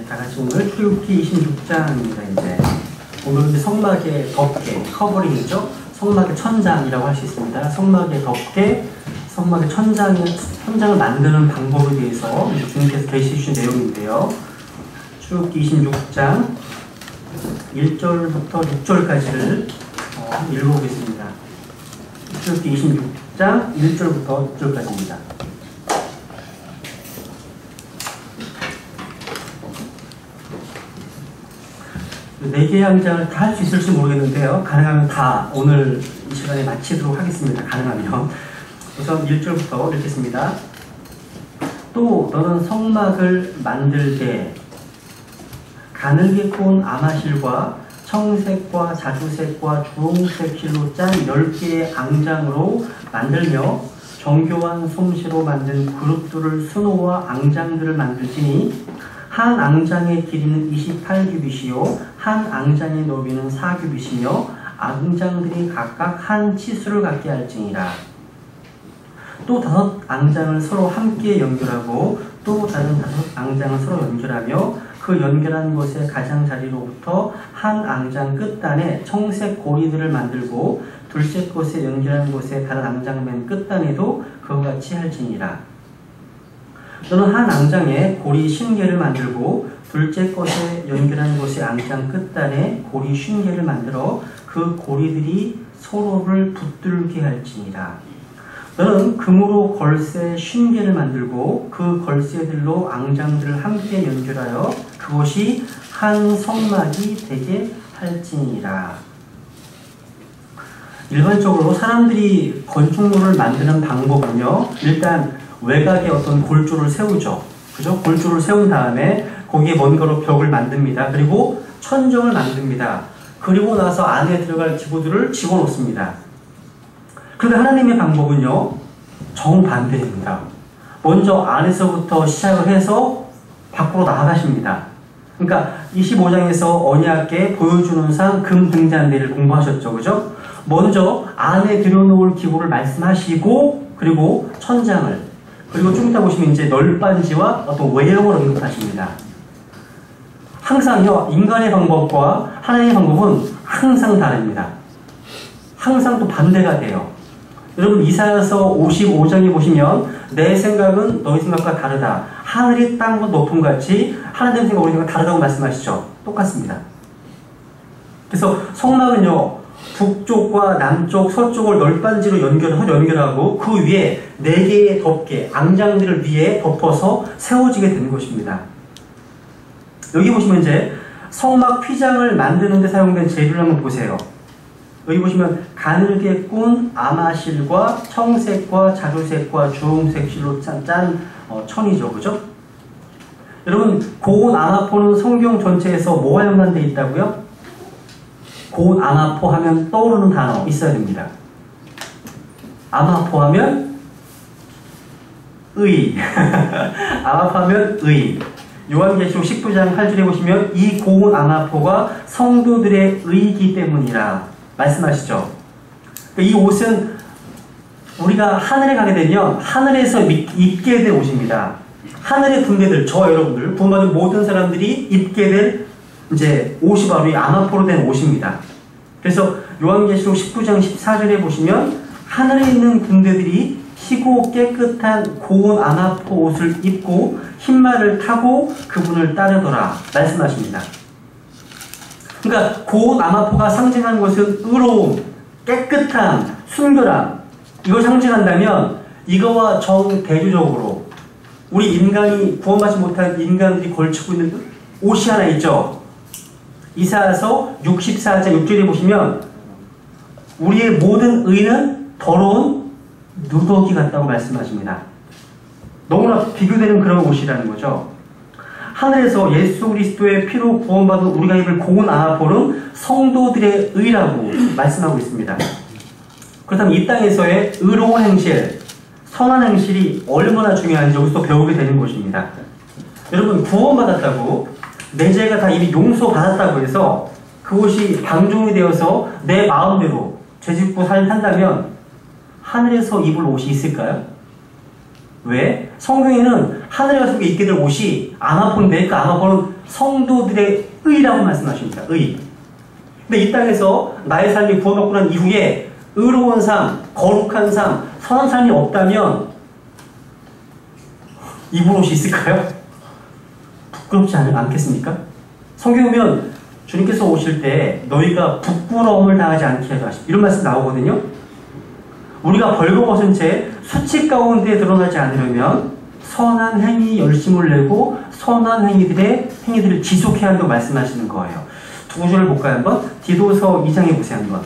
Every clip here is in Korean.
다 같이 오늘 출애굽기 26장입니다. 이제 오늘 이제 성막의 덮개, 커버링이죠. 성막의 천장이라고 할 수 있습니다. 성막의 덮개, 성막의 천장을 만드는 방법에 대해서 주님께서 계시해 주신 내용인데요. 출애굽기 26장 1절부터 6절까지를 읽어보겠습니다. 출애굽기 26장 1절부터 6절까지입니다. 네 개의 항장을 다 할 수 있을지 모르겠는데요. 가능하면 다 오늘 이 시간에 마치도록 하겠습니다. 가능하면. 우선 1절부터 읽겠습니다. 또 너는 성막을 만들 때 가늘게 꼰 아마실과 청색과 자주색과 주홍색 실로 짠 10개의 앙장으로 만들며 정교한 솜씨로 만든 그릇들을 수노와 앙장들을 만들지니 한 앙장의 길이는 28규빗이요 한 앙장의 너비는 4규빗이며 앙장들이 각각 한 치수를 갖게 할지니라. 또 5 앙장을 서로 함께 연결하고 또 다른 5 앙장을 서로 연결하며 그 연결한 곳의 가장자리로부터 한 앙장 끝단에 청색 고리들을 만들고 둘째 곳에 연결한 곳에 다른 앙장 맨 끝단에도 그와 같이 할지니라. 너는 한 앙장에 고리 50개를 만들고 둘째 것에 연결한 곳의 앙장 끝단에 고리 50개를 만들어 그 고리들이 서로를 붙들게 할지니라. 너는 금으로 걸쇠 50개를 만들고 그 걸쇠들로 앙장들을 함께 연결하여 그것이 한 성막이 되게 할지니라. 일반적으로 사람들이 건축물을 만드는 방법은요, 일단 외곽에 어떤 골조를 세우죠. 그죠? 골조를 세운 다음에 거기에 뭔가로 벽을 만듭니다. 그리고 천정을 만듭니다. 그리고 나서 안에 들어갈 기구들을 집어넣습니다. 그런데 하나님의 방법은요, 정반대입니다. 먼저 안에서부터 시작을 해서 밖으로 나아가십니다. 그러니까 25장에서 언약궤 보여주는 상 금 등잔대를 공부하셨죠. 그죠? 먼저 안에 들여놓을 기구를 말씀하시고 그리고 천장을 그리고 좀 이따 보시면 이제 널빤지와 어떤 외형을 언급하십니다. 항상요, 인간의 방법과 하나님의 방법은 항상 다릅니다. 항상 또 반대가 돼요. 여러분 이사야서 55장에 보시면 내 생각은 너희 생각과 다르다. 하늘이 땅과 높음 같이 하나님 생각과 우리 생각 다르다고 말씀하시죠. 똑같습니다. 그래서 성막은요, 북쪽과 남쪽, 서쪽을 널빤지로 연결하고 그 위에 4개의 덮개, 앙장들을 위에 덮어서 세워지게 되는 것입니다. 여기 보시면 이제 성막 휘장을 만드는 데 사용된 재료를 한번 보세요. 여기 보시면 가늘게 꾼 아마실과 청색과 자주색과 주홍색 실로 짠 천이죠. 그죠? 여러분 고운 아마포는 성경 전체에서 뭐와 연관되어 있다고요? 고운 아마포 하면 떠오르는 단어 있어야 됩니다. 아마포 하면 의. 아마포 하면 의. 요한계시록 19장 8절에 보시면 이 고운 아마포가 성도들의 의이기 때문이라 말씀하시죠. 이 옷은 우리가 하늘에 가게 되면 하늘에서 입게 될 옷입니다. 하늘의 군대들, 저 여러분들, 구원받은 모든 사람들이 입게 될 이제 옷이 바로 이 아마포로 된 옷입니다. 그래서 요한계시록 19장 14절에 보시면 하늘에 있는 군대들이 희고 깨끗한 고운 아마포 옷을 입고 흰말을 타고 그분을 따르더라 말씀하십니다. 그러니까 고운 아마포가 상징하는 것은 의로움, 깨끗함, 순결함, 이걸 상징한다면 이거와 정대조적으로 우리 인간이 구원받지 못한 인간들이 걸치고 있는 옷이 하나 있죠. 이사야서 64장 6절에 보시면 우리의 모든 의는 더러운 누더기 같다고 말씀하십니다. 너무나 비교되는 그런 옷이라는 거죠. 하늘에서 예수 그리스도의 피로 구원받은 우리가 입을 고운 아마포는 성도들의 의라고 말씀하고 있습니다. 그렇다면 이 땅에서의 의로운 행실, 선한 행실이 얼마나 중요한지 여기서 배우게 되는 것입니다. 여러분 구원받았다고 내 죄가 다 이미 용서받았다고 해서 그것이 방종이 되어서 내 마음대로 죄짓고 산다면 하늘에서 입을 옷이 있을까요? 왜? 성경에는 하늘의 속에 입게 될 옷이 아마포인데 그 아마포는 성도들의 의라고 말씀하십니다. 의. 근데 이 땅에서 나의 삶이 구원받고 난 이후에 의로운 삶, 거룩한 삶, 선한 삶이 없다면 입을 옷이 있을까요? 부끄럽지 않겠습니까? 성경에 보면 주님께서 오실 때 너희가 부끄러움을 당하지 않게 하라 이런 말씀 나오거든요. 우리가 벌거벗은 채 수치 가운데 드러나지 않으려면 선한 행위 열심을 내고 선한 행위들을 지속해야 한다고 말씀하시는 거예요. 두 구절을 볼까요? 한번 디도서 2장에 보세요. 한번.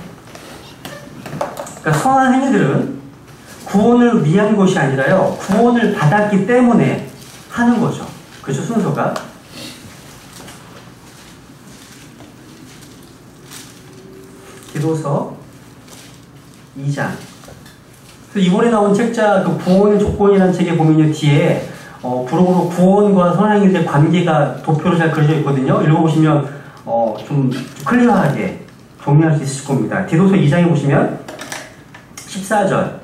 그러니까 선한 행위들은 구원을 위한 것이 아니라요, 구원을 받았기 때문에 하는 거죠. 그렇죠? 순서가. 디도서 2장. 이번에 나온 책자 그 구원의 조건이라는 책에 보면요, 뒤에 부록으로 구원과 선한 행위들의 관계가 도표로 잘 그려져 있거든요. 읽어보시면 좀 클리어하게 정리할 수 있을 겁니다. 디도서 2장에 보시면 14절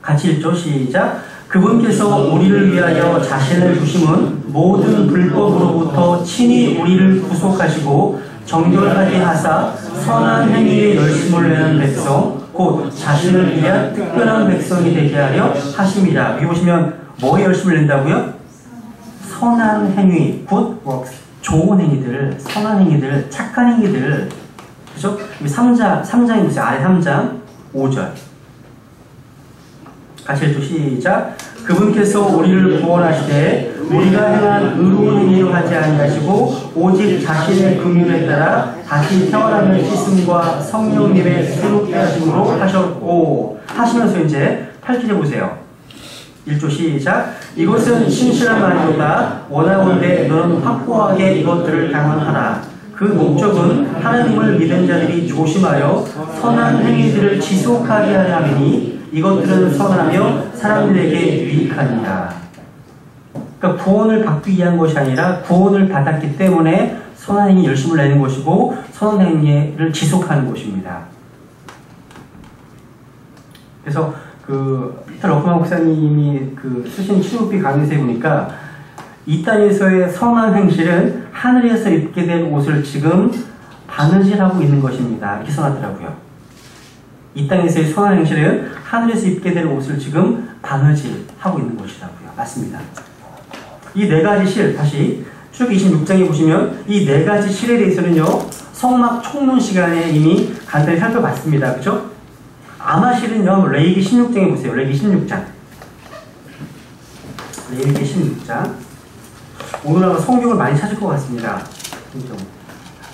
같이 읽죠. 시작. 그분께서 우리를 위하여 자신을 주심은 모든 불법으로부터 친히 우리를 구속하시고 정결하게 하사 선한 행위에 열심을 내는 백성 곧 자신을 위한 특별한 백성이 되게 하려 하심이라. 여기 보시면 뭐에 열심을 낸다고요? 선한 행위, good works, 좋은 행위들, 선한 행위들, 착한 행위들. 그죠? 3장에 보세요. 아래 3장 5절 같이 읽죠. 시작. 그분께서 우리를 구원하시되 우리가 행한 의로운 행위로 하지 아니하시고 오직 자신의 긍휼에 따라 다시 태어나는 씻음과 성령님의 새롭게 하심으로 하셨고 하시면서 이제 8절에 보세요. 1조 시작. 이것은 신실한 말이로다. 원하건대 너는 확고하게 이것들을 당원하라. 그 목적은 하나님을 믿은 자들이 조심하여 선한 행위들을 지속하게 하려 함이니 이것들은 선하며 사람들에게 유익하니라. 그러니까 구원을 받기 위한 것이 아니라 구원을 받았기 때문에 선한 행위 열심을 내는 것이고 선한 행위를 지속하는 것입니다. 그래서 피터 러크만 목사님이 쓰신 치유비 강의서에 보니까 이 땅에서의 선한 행실은 하늘에서 입게 된 옷을 지금 바느질하고 있는 것입니다. 이렇게 써놨더라고요. 이 땅에서의 선한 행실은 하늘에서 입게 될 옷을 지금 바느질하고 있는 것이라고요. 맞습니다. 이 네 가지 실, 다시 출애굽기 26장에 보시면 이 네 가지 실에 대해서는요, 성막 총론 시간에 이미 간단히 살펴봤습니다. 그죠? 아마실은요, 레위기 16장에 보세요. 레위기 16장. 레위기 16장. 오늘 아마 성경을 많이 찾을 것 같습니다.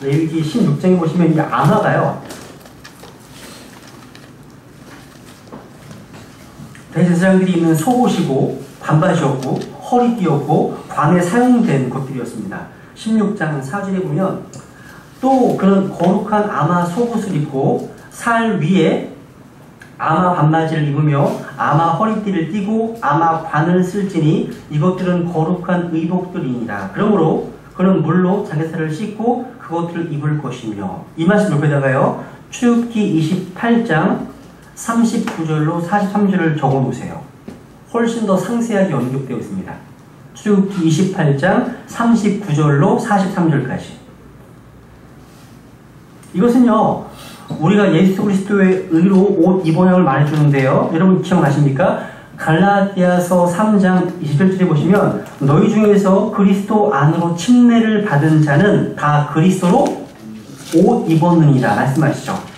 레위기 16장에 보시면 이 아마가요, 대제사장들이 입는 속옷이고 반바지였고 허리띠였고 광에 사용된 것들이었습니다. 16장 4절에 보면 또 그런 거룩한 아마 속옷을 입고 살 위에 아마 반바지를 입으며 아마 허리띠를 띠고 아마 관을 쓸지니 이것들은 거룩한 의복들이니라. 그러므로 그는 물로 자기 살을 씻고 그것들을 입을 것이며. 이 말씀 옆에다가요, 출애굽기 28장 39절로 43절을 적어놓으세요. 훨씬 더 상세하게 언급되어 있습니다. 출애굽기 28장 39절로 43절까지. 이것은요, 우리가 예수 그리스도의 의로 옷 입어양을 말해주는데요. 여러분 기억나십니까? 갈라디아서 3장 21절에 보시면 너희 중에서 그리스도 안으로 침례를 받은 자는 다 그리스도로 옷 입었느니라 말씀하시죠.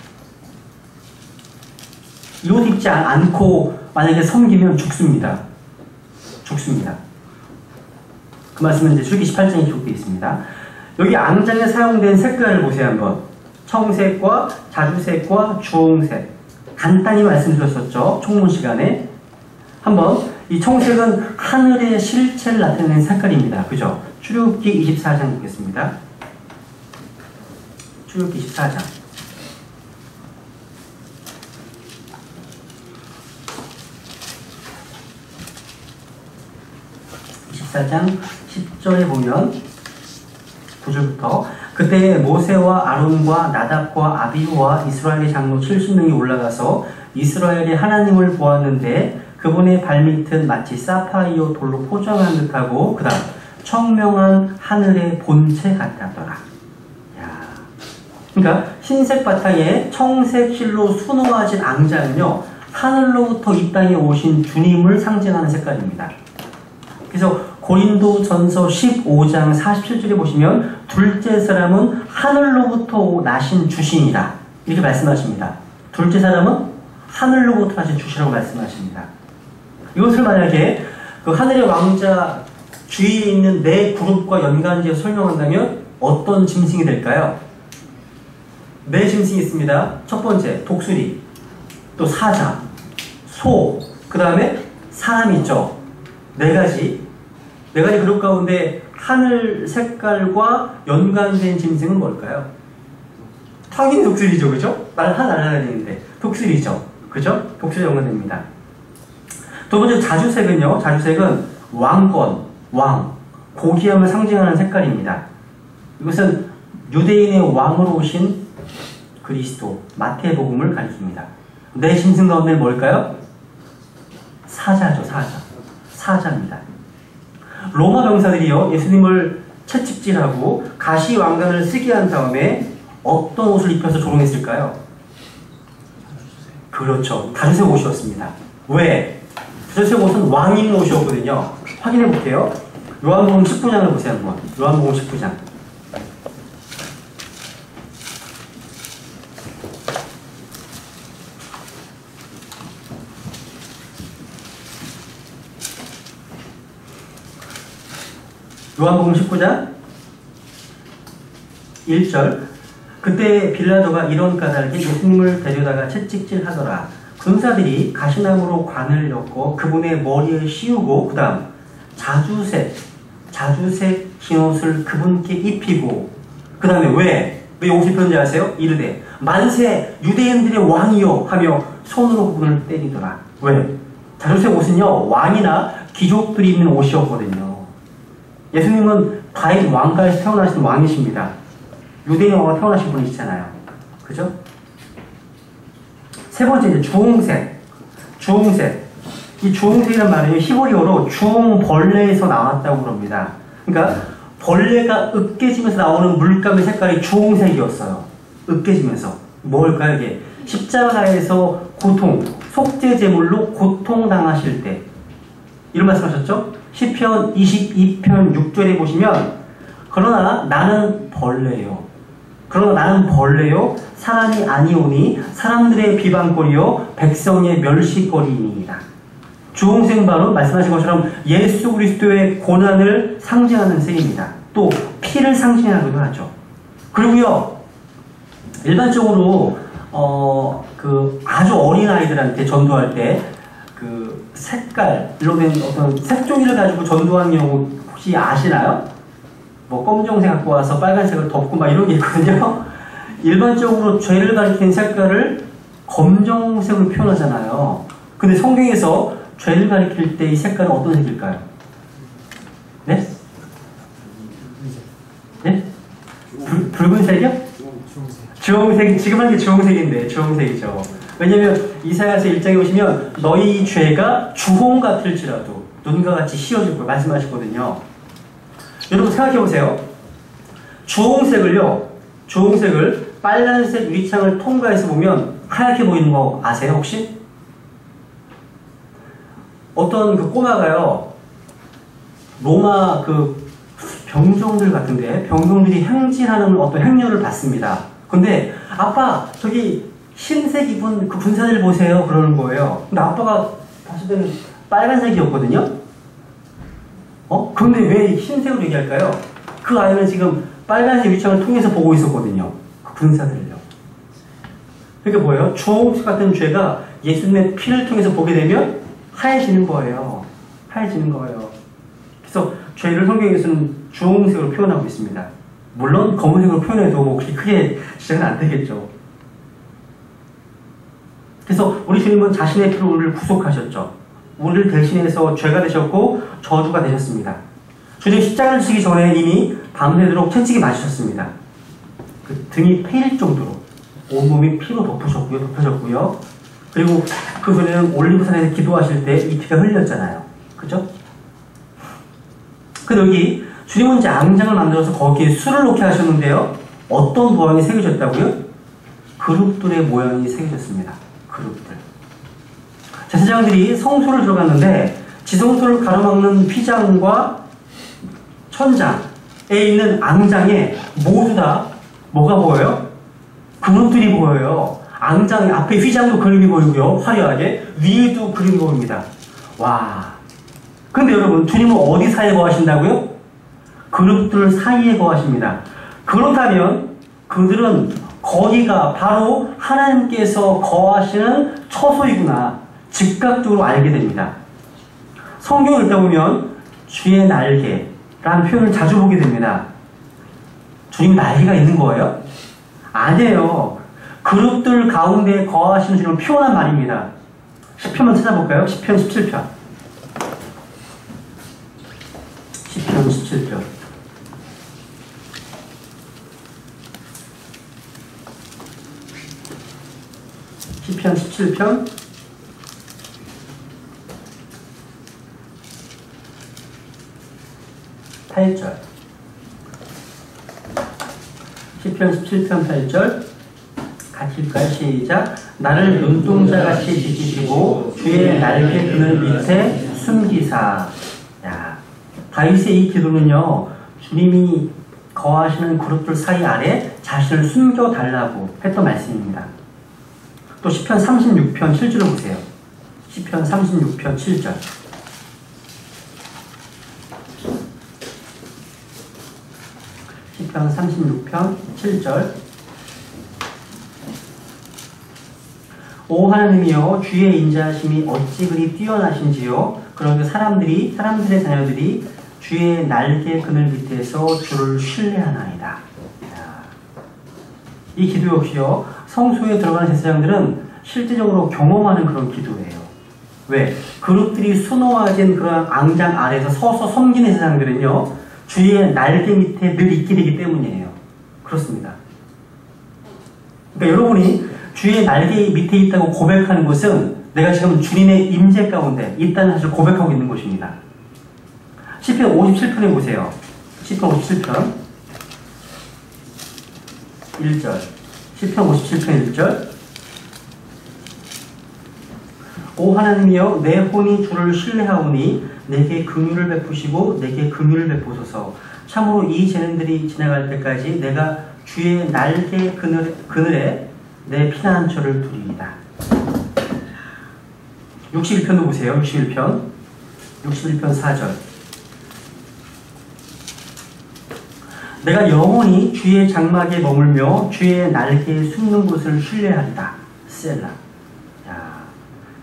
이 옷 입지 않고 만약에 섬기면 죽습니다. 죽습니다. 그 말씀은 이제 출애굽기 18장에 기록되어 있습니다. 여기 앙장에 사용된 색깔을 보세요. 한번. 청색과 자주색과 주홍색. 간단히 말씀드렸었죠. 총론 시간에. 한번 이 청색은 하늘의 실체를 나타내는 색깔입니다. 그죠? 출애굽기 24장 보겠습니다. 출애굽기 24장. 24장 10절에 보면 9절부터 그때 모세와 아론과 나답과 아비후와 이스라엘의 장로 70명이 올라가서 이스라엘의 하나님을 보았는데 그분의 발밑은 마치 사파이어 돌로 포장한 듯하고 그 다음 청명한 하늘의 본체 같았더라. 야. 그러니까 흰색 바탕에 청색 실로 수놓아진 앙자는요, 하늘로부터 이 땅에 오신 주님을 상징하는 색깔입니다. 그래서 고린도전서 15장 47절에 보시면 둘째 사람은 하늘로부터 나신 주신이다, 이렇게 말씀하십니다. 둘째 사람은 하늘로부터 나신 주시라고 말씀하십니다. 이것을 만약에 그 하늘의 왕자 주위에 있는 네 그룹과 연관지어서 설명한다면 어떤 짐승이 될까요? 네 짐승이 있습니다. 첫 번째 독수리, 또 사자, 소, 그 다음에 사람이 있죠. 네 가지 그룹 가운데 하늘 색깔과 연관된 짐승은 뭘까요? 당연히 독수리죠, 그죠? 날아다니는데 독수리죠, 그죠? 독수리 연관됩니다. 두 번째 자주색은요, 자주색은 왕권, 왕, 고귀함을 상징하는 색깔입니다. 이것은 유대인의 왕으로 오신 그리스도, 마태복음을 가리킵니다. 네 짐승 가운데 뭘까요? 사자죠, 사자입니다. 로마 병사들이요, 예수님을 채찍질하고 가시 왕관을 쓰게 한 다음에 어떤 옷을 입혀서 조롱했을까요? 그렇죠, 다주색 옷이었습니다. 왜? 다주색 옷은 왕 입는 옷이었거든요. 확인해 볼게요. 요한복음 19장을 보세요, 한번. 요한복음 19장. 요한복음 19장 1절. 그때 빌라도가 이런 까닭에 예수님을 데려다가 채찍질하더라. 군사들이 가시나무로 관을 엮고 그분의 머리에 씌우고 그 다음 자주색 긴 옷을 그분께 입히고 그 다음에 왜 옷을 입혔는지 아세요? 이르되 만세 유대인들의 왕이요 하며 손으로 그분을 때리더라. 왜? 자주색 옷은요, 왕이나 귀족들이 입는 옷이었거든요. 예수님은 다윗 왕가에서 태어나신 왕이십니다. 유대인 왕가 태어나신 분이시잖아요. 그죠? 세 번째, 이제 주홍색. 이 주홍색이란 말은 히브리어로 주홍벌레에서 나왔다고 그럽니다. 그러니까 벌레가 으깨지면서 나오는 물감의 색깔이 주홍색이었어요. 으깨지면서. 뭘까요, 이게? 십자가에서 속죄제물로 고통당하실 때. 이런 말씀 하셨죠? 시편 22편 6절에 보시면 그러나 나는 벌레요. 사람이 아니오니 사람들의 비방거리요 백성의 멸시거리이니이다. 주홍색 바로 말씀하신 것처럼 예수 그리스도의 고난을 상징하는 색입니다. 또 피를 상징하기도 하죠. 그리고요, 일반적으로 아주 어린 아이들한테 전도할 때 그 색깔로 된 어떤 색종이를 가지고 전도하는 경우 혹시 아시나요? 뭐 검정색 갖고 와서 빨간색을 덮고 막 이런 게 있거든요. 일반적으로 죄를 가리키는 색깔을 검정색으로 표현하잖아요. 근데 성경에서 죄를 가리킬 때 이 색깔은 어떤 색일까요? 네? 네? 붉은색이요? 주홍색. 지금 하는 게 주홍색인데, 주홍색이죠. 왜냐면 이사야서 1장에 보시면 너희 죄가 주홍 같을지라도 눈과 같이 씌어질 걸 말씀하시거든요. 여러분 생각해보세요. 주홍색을 빨간색 유리창을 통과해서 보면 하얗게 보이는 거 아세요, 혹시? 어떤 그 꼬마가요, 로마 그 병정들 같은데, 병정들이 행진하는 어떤 행렬을 봤습니다. 근데 아빠, 저기 흰색 입은 그 군사들 보세요, 그러는 거예요. 근데 아빠가 봤을 때는 빨간색이었거든요. 그런데 왜 흰색으로 얘기할까요? 그 아이는 지금 빨간색 유리창을 통해서 보고 있었거든요. 그 군사들을요. 그게 뭐예요? 주홍색 같은 죄가 예수님의 피를 통해서 보게 되면 하얘지는 거예요. 그래서 죄를 성경에서는 주홍색으로 표현하고 있습니다. 물론 검은색으로 표현해도 뭐 그렇게 크게 지장은 안 되겠죠. 그래서 우리 주님은 자신의 피로 우리를 구속하셨죠. 우리를 대신해서 죄가 되셨고 저주가 되셨습니다. 주님 십자가를 지기 전에 이미 밤새도록 채찍이 맞으셨습니다. 그 등이 패일 정도로 온몸이 피로 덮여졌고요. 그리고 그 전에는 올리브산에서 기도하실 때 이 피가 흘렸잖아요. 그죠? 근데 여기 주님은 이제 앙장을 만들어서 거기에 술을 놓게 하셨는데요. 어떤 모양이 새겨졌다고요? 그룹들의 모양이 새겨졌습니다. 그룹들. 제사장들이 성소를 들어갔는데 지성소를 가로막는 휘장과 천장에 있는 앙장에 모두 다 뭐가 보여요? 그룹들이 보여요. 앙장 앞에 휘장도 그림이 보이고요. 화려하게 위에도 그림이 보입니다. 와. 근데 여러분, 주님은 어디 사이에 거하신다고요? 그룹들 사이에 거하십니다. 그렇다면 그들은 거기가 바로 하나님께서 거하시는 처소이구나 즉각적으로 알게 됩니다. 성경을 읽다 보면 주의 날개라는 표현을 자주 보게 됩니다. 주님 날개가 있는 거예요? 아니에요. 그룹들 가운데 거하시는 주님을 표현한 말입니다. 시편만 찾아볼까요? 시편 17편. 시편 17편. 시편 17편 8절. 시편 17편 8절 같이 읽을까요? 시작. 나를 눈동자같이 지키시고 주의 날개 그늘 밑에 숨기사. 야, 다윗의 이 기도는요, 주님이 거하시는 그룹들 사이 아래 자신을 숨겨달라고 했던 말씀입니다. 또 시편 36편 7절을 보세요. 시편 36편 7절. 시편 36편 7절. 오 하나님이여, 주의 인자하심이 어찌 그리 뛰어나신지요. 그런데 사람들의 자녀들이 주의 날개 그늘 밑에서 주를 신뢰하나이다. 이 기도 역시요, 성소에 들어가는 제사장들은 실제적으로 경험하는 그런 기도예요. 왜? 그룹들이 수놓아진 그런 앙장 아래에서 서서 섬기는 제사장들은요, 주의 날개 밑에 늘 있게 되기 때문이에요. 그렇습니다. 그러니까 여러분이 주의 날개 밑에 있다고 고백하는 것은 내가 지금 주님의 임재 가운데 있다는 사실을 고백하고 있는 것입니다. 시편 57편에 보세요. 시편 57편 1절. 시편 57편 1절. 오 하나님이여, 내 혼이 주를 신뢰하오니 내게 긍휼을 베푸시고 내게 긍휼을 베푸소서. 참으로 이 재난들이 지나갈 때까지 내가 주의 날개 그늘에 내 피난처를 두리이다. 61편도 보세요. 61편 4절. 내가 영원히 주의 장막에 머물며 주의 날개에 숨는 곳을 신뢰한다. 셀라.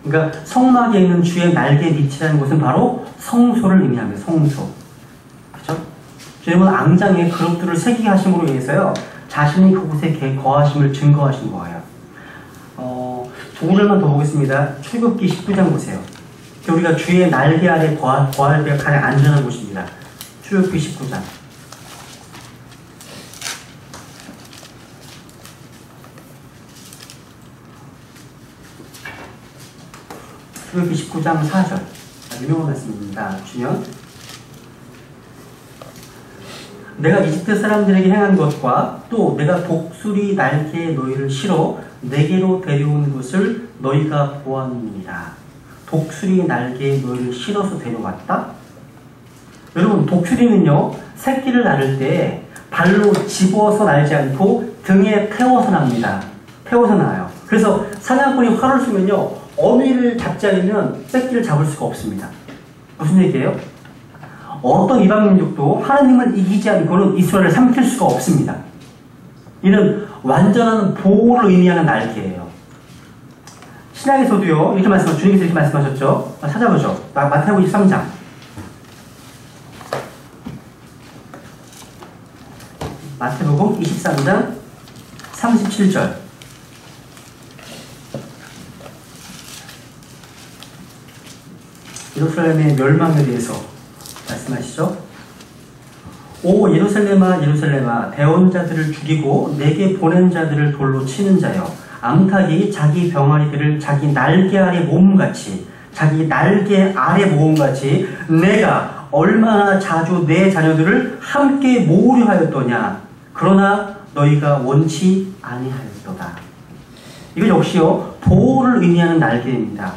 그러니까 성막에 있는 주의 날개 밑이라는 곳은 바로 성소를 의미합니다. 성소. 그렇죠? 주님은 앙장에 그룹들을 새기게 하심으로 인해서요, 자신이 그곳에 거하심을 증거하신 거예요. 두 구절만 더 보겠습니다. 출애굽기 19장 보세요. 우리가 주의 날개 아래 거할 때가 가장 안전한 곳입니다. 출애굽기 19장. 출애굽기 19장 4절. 유명한 말씀입니다. 주면 내가 이집트 사람들에게 행한 것과 또 내가 독수리 날개에 너희를 실어 내게로 데려온 것을 너희가 보았느니라. 독수리 날개에 너희를 실어서 데려왔다? 여러분, 독수리는요, 새끼를 낳을 때 발로 집어서 날지 않고 등에 태워서 납니다. 태워서 나요. 그래서 사냥꾼이 활을 쏘면요, 어미를 잡지 않으면 새끼를 잡을 수가 없습니다. 무슨 얘기예요? 어떤 이방 민족도 하나님을 이기지 않고는 이스라엘을 삼킬 수가 없습니다. 이는 완전한 보호를 의미하는 날개예요. 신약에서도요, 이렇게 주님께서 이렇게 말씀하셨죠. 찾아보죠. 마태복음 23장. 마태복음 23장 37절. 예루살렘의 멸망에 대해서 말씀하시죠. 오 예루살렘아 예루살렘아, 배운 자들을 죽이고 내게 보낸 자들을 돌로 치는 자여, 암탉이 자기 병아리들을 자기 날개 아래 모음같이, 자기 날개 아래 모음같이 내가 얼마나 자주 내 자녀들을 함께 모으려 하였더냐. 그러나 너희가 원치 아니하였도다. 이거 역시요, 보호를 의미하는 날개입니다.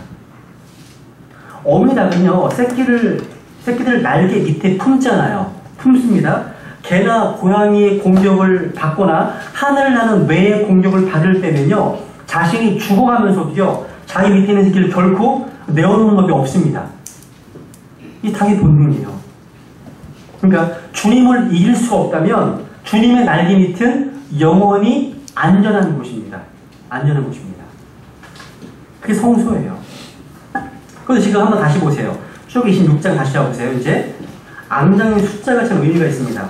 어미닭은요, 새끼들 날개 밑에 품잖아요. 품습니다. 개나 고양이의 공격을 받거나 하늘 나는 매의 공격을 받을 때면요, 자신이 죽어가면서도요, 자기 밑에 있는 새끼를 결코 내어놓는 법이 없습니다. 이 닭의 본능이에요. 그러니까 주님을 이길 수 없다면 주님의 날개 밑은 영원히 안전한 곳입니다. 안전한 곳입니다. 그게 성소예요. 그래서 지금 한번 다시 보세요. 쭉 26장 다시 잡으세요. 이제 앙장의 숫자가 참 의미가 있습니다.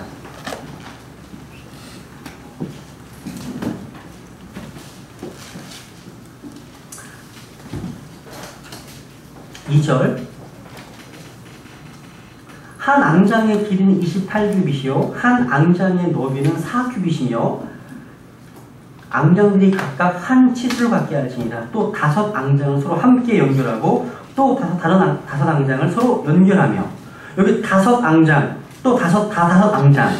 2절, 한 앙장의 길이는 28규빗이요 한 앙장의 너비는 4규빗이며 앙장들이 각각 한 치수를 갖게 할지니라. 또 5 앙장을 서로 함께 연결하고 또 다섯 앙장을 서로 연결하며, 여기 5 앙장, 또 다 5 앙장,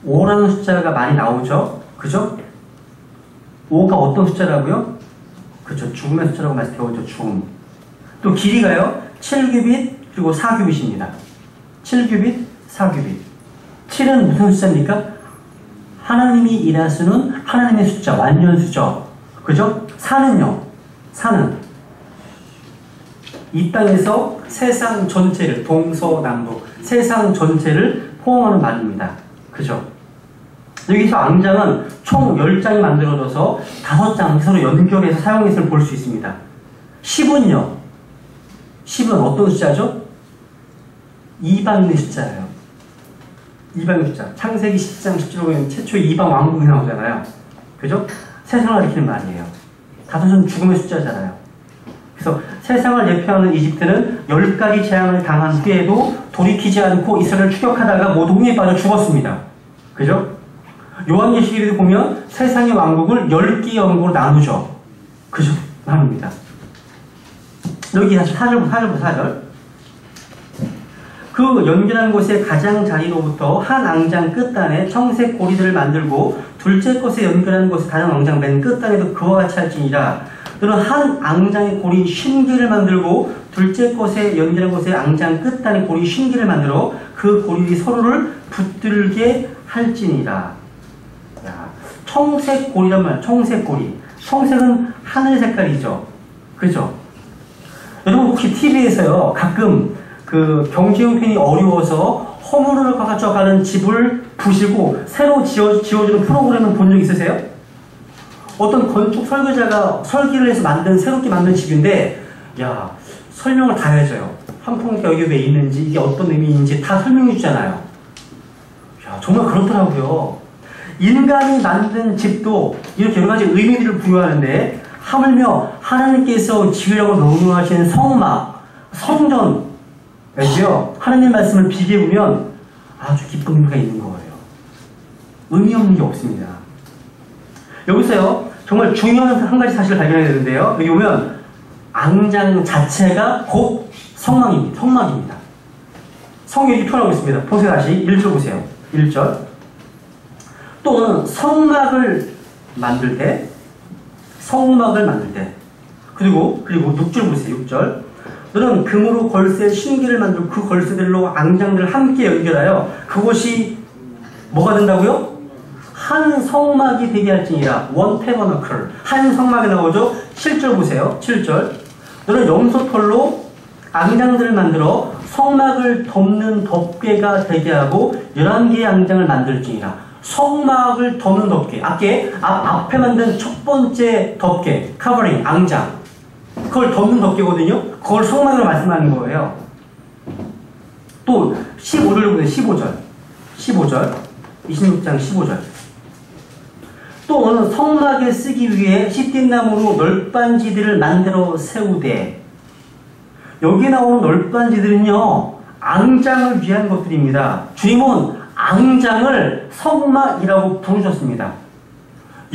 5라는 숫자가 많이 나오죠. 그죠? 5가 어떤 숫자라고요? 그죠, 죽음의 숫자라고 말씀 배웠죠. 죽음. 또 길이가요 7규빗 그리고 4규빗입니다. 7규빗, 4규빗. 7은 무슨 숫자입니까? 하나님이 일하시는 하나님의 숫자, 완전수죠. 그죠? 4는요, 4는 이 땅에서 세상 전체를, 동서남북 세상 전체를 포함하는 말입니다. 그죠? 여기서 앙장은 총 10장이 만들어져서 5장 서로 연결해서 사용해서 볼 수 있습니다. 10은요, 10은 어떤 숫자죠? 이방인의 숫자예요. 이방인의 숫자. 창세기 10장 10절에 보면 최초의 이방 왕국이 나오잖아요. 그죠? 세상을 가리키는 말이에요. 5은 죽음의 숫자잖아요. 그래서 세상을 예표하는 이집트는 10가지 재앙을 당한 후에도 돌이키지 않고 이스라엘을 추격하다가 모두 홍해에 빠져 죽었습니다. 그죠? 요한계시록에도 보면 세상의 왕국을 10개의 왕국으로 나누죠. 그죠? 나눕니다. 여기 다시 4절. 그 연결한 곳의 가장 자리로부터 한 앙장 끝단에 청색 고리들을 만들고 둘째 것에 연결한 곳의 다른 앙장 맨 끝단에도 그와 같이 할지니라. 또는 한 앙장의 고리 50개를 만들고 둘째 것에 연결한 곳의 앙장 끝단에 고리 50개를 만들어 그 고리들이 서로를 붙들게 할지니라. 야, 청색 고리란 말이야. 청색 고리. 청색은 하늘 색깔이죠. 그죠? 여러분 혹시 TV에서요 가끔 그 경제 형편이 어려워서 허물을 가져가는 집을 부시고 새로 지어주는 프로그램을 본 적 있으세요? 어떤 건축 설계자가 설계를 해서 새롭게 만든 집인데, 야, 설명을 다 해줘요. 한풍기가 여기 왜 있는지, 이게 어떤 의미인지 다 설명해 주잖아요. 야, 정말 그렇더라고요. 인간이 만든 집도 이렇게 여러 가지 의미들을 부여하는데, 하물며 하나님께서 지으려고 명령하신 성막, 성전, 알죠? 하나님 말씀을 비교해보면 아주 기쁜 의미가 있는 거예요. 의미 없는 게 없습니다. 여기서요, 정말 중요한 한 가지 사실을 발견해야 되는데요. 여기 보면 앙장 자체가 곧 성막입니다. 성이 이렇게 표현하고 있습니다. 보세요, 다시 1절 보세요. 1절. 또는 성막을 만들 때, 그리고 6절 보세요. 6절. 너는 금으로 걸쇠 신기를 만들고 그 걸쇠들로 앙장들을 함께 연결하여 그것이 뭐가 된다고요? 한 성막이 되게 할지니라. 원 태버너클. 한 성막이 나오죠? 7절 보세요. 7절. 너는 염소털로 앙장들을 만들어 성막을 덮는 덮개가 되게 하고 11개의 앙장을 만들지니라. 성막을 덮는 덮개. 앞에 만든 첫 번째 덮개. 커버링, 앙장. 그걸 덮는 덮개거든요. 그걸 성막으로 말씀하는 거예요. 또 15절 보세요. 15절. 26장 15절. 또 너는 성막에 쓰기 위해 시띠나무로 널빤지들을 만들어 세우되, 여기 나오는 널빤지들은요 앙장을 위한 것들입니다. 주님은 앙장을 성막이라고 부르셨습니다.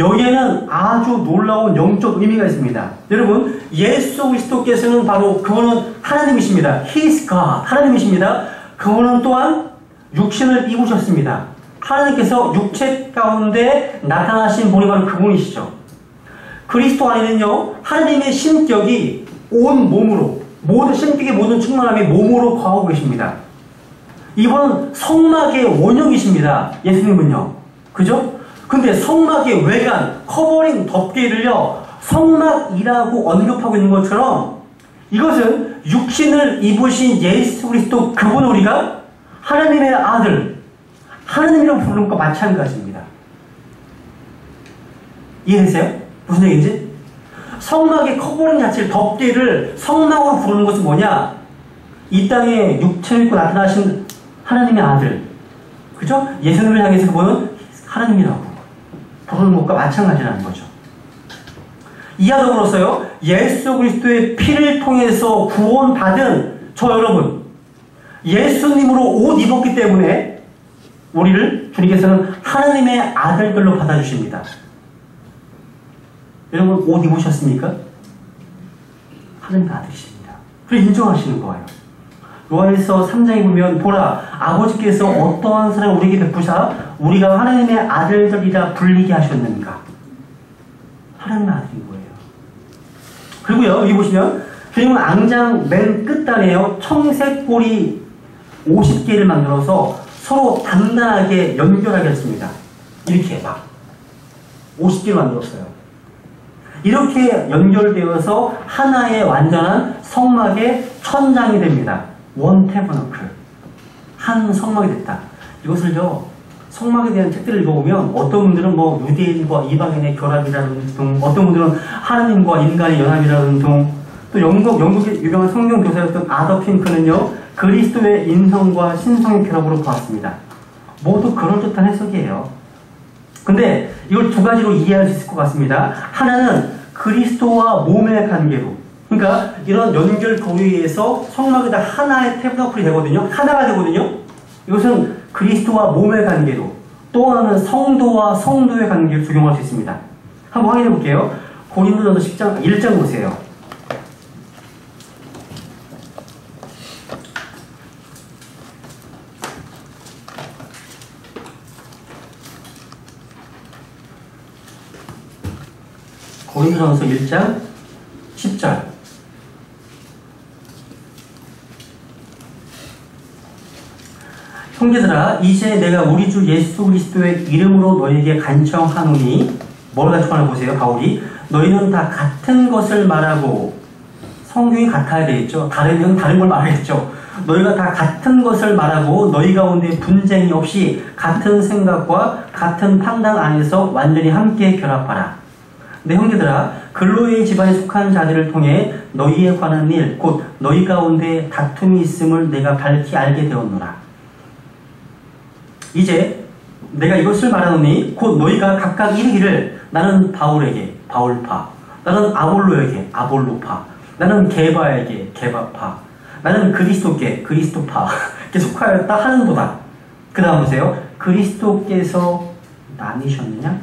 여기에는 아주 놀라운 영적 의미가 있습니다. 여러분, 예수 그리스도께서는 바로 그분은 하나님이십니다. He is God. 하나님이십니다. 그분은 또한 육신을 입으셨습니다. 하나님께서 육체 가운데 나타나신 분이 바로 그분이시죠. 그리스도 안에는요, 하나님의 신격이 온 몸으로, 모든 신격의 모든 충만함이 몸으로 거하고 계십니다. 이분은 성막의 원형이십니다. 예수님은요. 그죠? 근데 성막의 외관, 커버링, 덮개를요, 성막이라고 언급하고 있는 것처럼 이것은 육신을 입으신 예수 그리스도 그분을 우리가 하나님의 아들, 하나님이라고 부르는 것과 마찬가지입니다. 이해되세요? 무슨 얘기인지? 성막의 커버링 자체를, 덮개를 성막으로 부르는 것은 뭐냐? 이 땅에 육체를 입고 나타나신 하나님의 아들, 그죠? 예수님을 향해서 그분은 하나님이라고 부르는 것과 마찬가지라는 거죠. 이와 더불어서요, 예수 그리스도의 피를 통해서 구원받은 저 여러분, 예수님으로 옷 입었기 때문에 우리를 주님께서는 하나님의 아들들로 받아주십니다. 여러분, 옷 입으셨습니까? 하나님의 아들이십니다. 그걸 인정하시는 거예요. 요한일서 3장에 보면 보라, 아버지께서 어떠한 사랑을 우리에게 베푸사 우리가 하나님의 아들들이라 불리게 하셨는가. 하나님의 아들인 거예요. 그리고요, 여기 보시면 주님은 앙장 맨 끝단에요, 청색 꼬리 50개를 만들어서 서로 단단하게 연결하게 했습니다. 이렇게 막 50개를 만들었어요. 이렇게 연결되어서 하나의 완전한 성막의 천장이 됩니다. 원 태버너클. 한 성막이 됐다. 이것을요, 성막에 대한 책들을 읽어보면 어떤 분들은 뭐 유대인과 이방인의 결합이라는 등, 어떤 분들은 하나님과 인간의 연합이라는 등, 또 영국의 유명한 성경 교사였던 아더 핑크는요, 그리스도의 인성과 신성의 결합으로 보았습니다. 모두 그럴듯한 해석이에요. 근데 이걸 두 가지로 이해할 수 있을 것 같습니다. 하나는 그리스도와 몸의 관계로, 그러니까 이런 연결 고리에서 성막에다 하나의 태블너클이 되거든요. 하나가 되거든요. 이것은 그리스도와 몸의 관계로, 또 하나는 성도와 성도의 관계를 적용할 수 있습니다. 한번 확인해 볼게요. 고린도전서 10장 1장 보세요. 고린도전서 1장 10절. 형제들아, 이제 내가 우리 주 예수 그리스도의 이름으로 너희에게 간청하노니, 뭘 간청하나 보세요. 바울이 너희는 다 같은 것을 말하고, 성경이 같아야 되겠죠. 다르면 다른 걸 말하겠죠. 너희가 다 같은 것을 말하고 너희 가운데 분쟁이 없이 같은 생각과 같은 판단 안에서 완전히 함께 결합하라. 내 형제들아, 글로의 집안에 속한 자들을 통해 너희에 관한 일, 곧 너희 가운데 다툼이 있음을 내가 밝히 알게 되었노라. 이제 내가 이것을 말하노니 곧 너희가 각각 이르기를 나는 바울에게 바울파, 나는 아볼로에게 아볼로파, 나는 게바에게 게바파, 나는 그리스도께 그리스도파 속하였다 하는도다. 그 다음 보세요. 그리스도께서 나뉘셨느냐?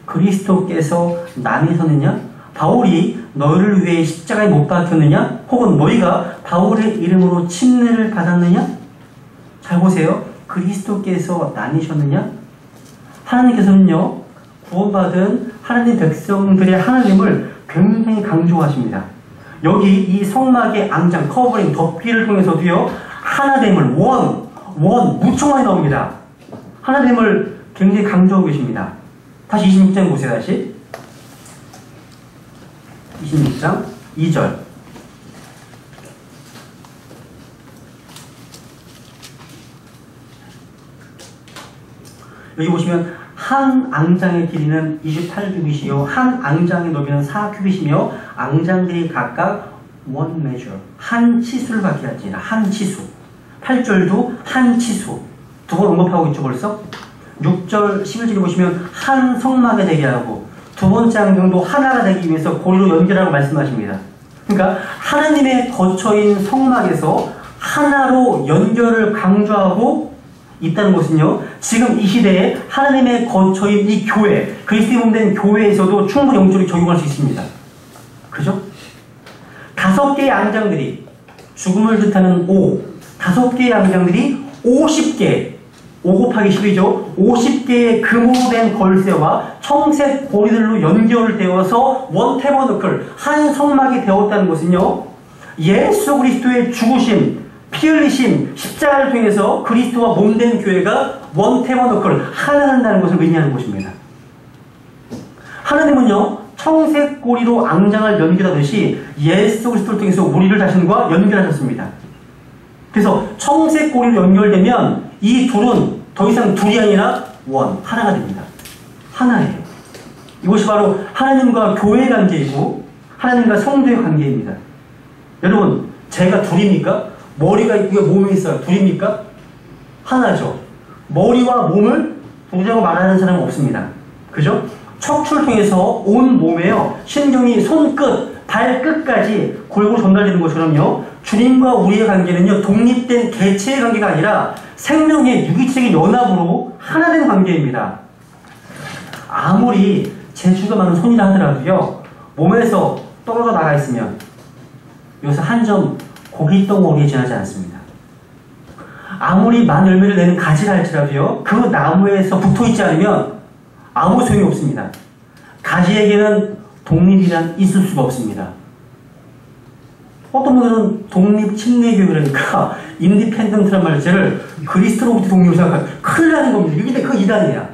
그리스도께서 나뉘셨느냐? 바울이 너희를 위해 십자가에 못 박혔느냐? 혹은 너희가 바울의 이름으로 침례를 받았느냐? 잘 보세요. 그리스도께서 나뉘셨느냐? 하나님께서는요, 구원받은 하나님 백성들의 하나님을 굉장히 강조하십니다. 여기 이 성막의 앙장, 커버링, 덮기를 통해서도요, 하나됨을, 무척 많이 나옵니다. 하나됨을 굉장히 강조하고 계십니다. 다시 26장 보세요, 다시. 26장 2절. 여기 보시면 한 앙장의 길이는 28규빗이요 한 앙장의 너비는 4규빗이며 앙장들이 각각 one measure, 한 치수를 갖게 할지니라. 한 치수. 8절도 한 치수. 두 번 언급하고 있죠 벌써? 6절 11절에 보시면 한 성막에 되게 하고, 두 번째 앙장도 하나가 되기 위해서 고리로 연결하고 말씀하십니다. 그러니까 하나님의 거처인 성막에서 하나로 연결을 강조하고 있다는 것은요, 지금 이 시대에 하나님의 거처인 이 교회, 그리스도의 몸 된 교회에서도 충분히 영적으로 적용할 수 있습니다. 그죠? 5개의 앙장들이, 죽음을 뜻하는 5, 5개의 앙장들이 50개, 5 곱하기 10이죠. 50개의 금으로 된 걸쇠와 청색 고리들로 연결되어서 원 태버너클, 한 성막이 되었다는 것은요, 예수 그리스도의 죽으심, 피 흘리심, 십자가를 통해서 그리스도와 몸된 교회가 원 태버너클, 하나 된다는 것을 의미하는 것입니다. 하나님은요, 청색 고리로 앙장을 연결하듯이 예수 그리스도를 통해서 우리를 자신과 연결하셨습니다. 그래서 청색 고리로 연결되면 이 둘은 더 이상 둘이 아니라 원, 하나가 됩니다. 하나예요. 이것이 바로 하나님과 교회의 관계이고 하나님과 성도의 관계입니다. 여러분, 제가 둘입니까? 머리가 있고 몸이 있어요. 둘입니까? 하나죠. 머리와 몸을 둘이라고 말하는 사람은 없습니다. 그죠? 척추를 통해서 온 몸에요, 신경이 손끝, 발끝까지 골고루 전달되는 것처럼요, 주님과 우리의 관계는요, 독립된 개체의 관계가 아니라 생명의 유기적인 연합으로 하나 된 관계입니다. 아무리 재주가 많은 손이라 하더라도요, 몸에서 떨어져 나가 있으면 여기서 한 점 고기 덩어리에 지나지 않습니다. 아무리 많은 열매를 내는 가지라 할지라도요, 그 나무에서 붙어 있지 않으면 아무 소용이 없습니다. 가지에게는 독립이란 있을 수가 없습니다. 어떤 분들은 독립 침례교육이라니까 인디펜던트란 말을 그리스도로부터 독립을 생각하면 큰일 나는 겁니다. 이게 그 이단이야.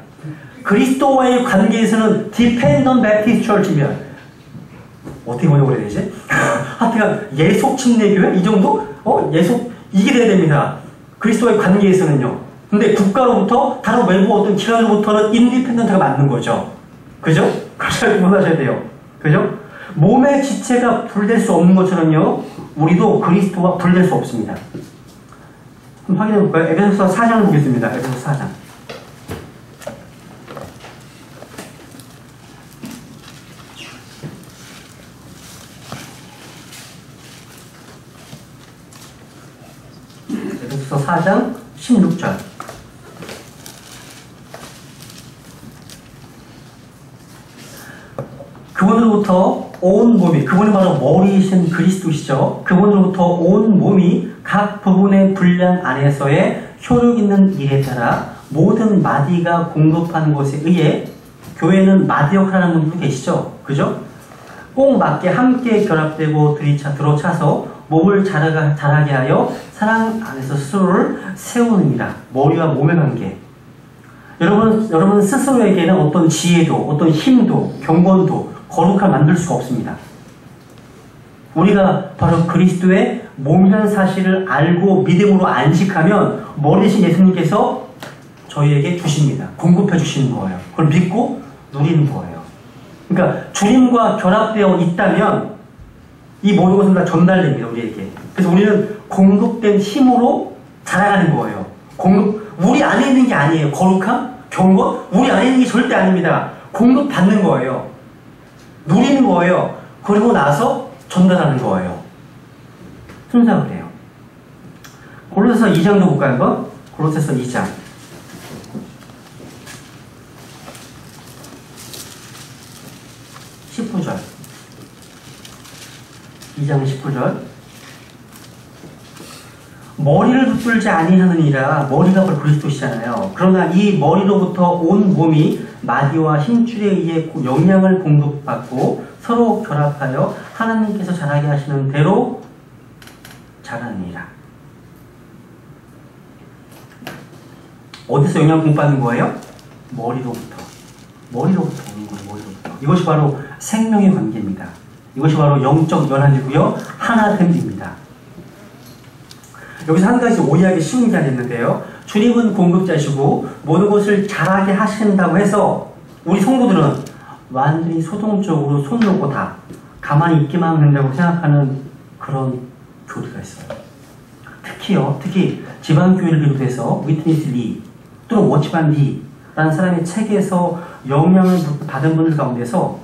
그리스도와의 관계에서는 디펜던 베프티스트 처치면 어떻게 번역을 해야 되지? 하여튼 예속 침례교회? 이 정도? 예속 이게 돼야 됩니다. 그리스도와의 관계에서는요. 근데 국가로부터 다른 외부 어떤 기관으로부터는 인디펜던트가 맞는 거죠. 그죠? 그렇게 구분하셔야 돼요. 그죠? 몸의 지체가 분리될 수 없는 것처럼요, 우리도 그리스도와 분리될 수 없습니다. 한번 확인해 볼까요? 에베소서 4장을 보겠습니다. 에베소서 4장. 에베소서 4장 16절. 그분으로부터 온 몸이, 그분이 바로 머리이신 그리스도시죠. 그분으로부터 온 몸이 각 부분의 분량 안에서의 효력 있는 일에 따라 모든 마디가 공급하는 것에 의해, 교회는 마디 역할을 하는 분들도 계시죠. 그죠? 꼭 맞게 함께 결합되고 들어차서 몸을 자라게 하여 사랑 안에서 스스로를 세우느니라. 머리와 몸의 관계. 여러분 스스로에게는 어떤 지혜도, 어떤 힘도, 경건도, 거룩함을 만들 수가 없습니다. 우리가 바로 그리스도의 몸이라는 사실을 알고 믿음으로 안식하면 머리신 예수님께서 저희에게 주십니다. 공급해 주시는 거예요. 그걸 믿고 누리는 거예요. 그러니까 주님과 결합되어 있다면 이 모든 것은 다 전달됩니다. 우리에게. 그래서 우리는 공급된 힘으로 자라가는 거예요. 우리 안에 있는 게 아니에요. 거룩함? 경건? 우리 안에 있는 게 절대 아닙니다. 공급받는 거예요. 누리는 거예요. 그리고 나서 전달하는 거예요. 순서가 그래요. 골로새서 2장도 볼까요? 한번? 골로새서 2장. 19절. 2장 19절. 머리를 붙들지 아니하느니라. 머리가 바로 그리스도시잖아요. 그러나 이 머리로부터 온 몸이 마디와 힘줄에 의해 영양을 공급받고 서로 결합하여 하나님께서 자라게 하시는 대로 자라느니라. 어디서 영양 공급받는 거예요? 머리로부터 오는 거예요. 머리로부터. 이것이 바로 생명의 관계입니다. 이것이 바로 영적 연합이고요, 하나됨입니다. 여기서 한 가지 오해하기 쉬운 게 하나 있는데요, 주님은 공급자시고 모든 것을 잘하게 하신다고 해서 우리 성도들은 완전히 소동적으로 손 놓고 다 가만히 있기만 하면 된다고 생각하는 그런 교리가 있어요. 특히 지방교회를 비롯해서 위트니스 리 또는 워치반 리라는 사람의 책에서 영향을 받은 분들 가운데서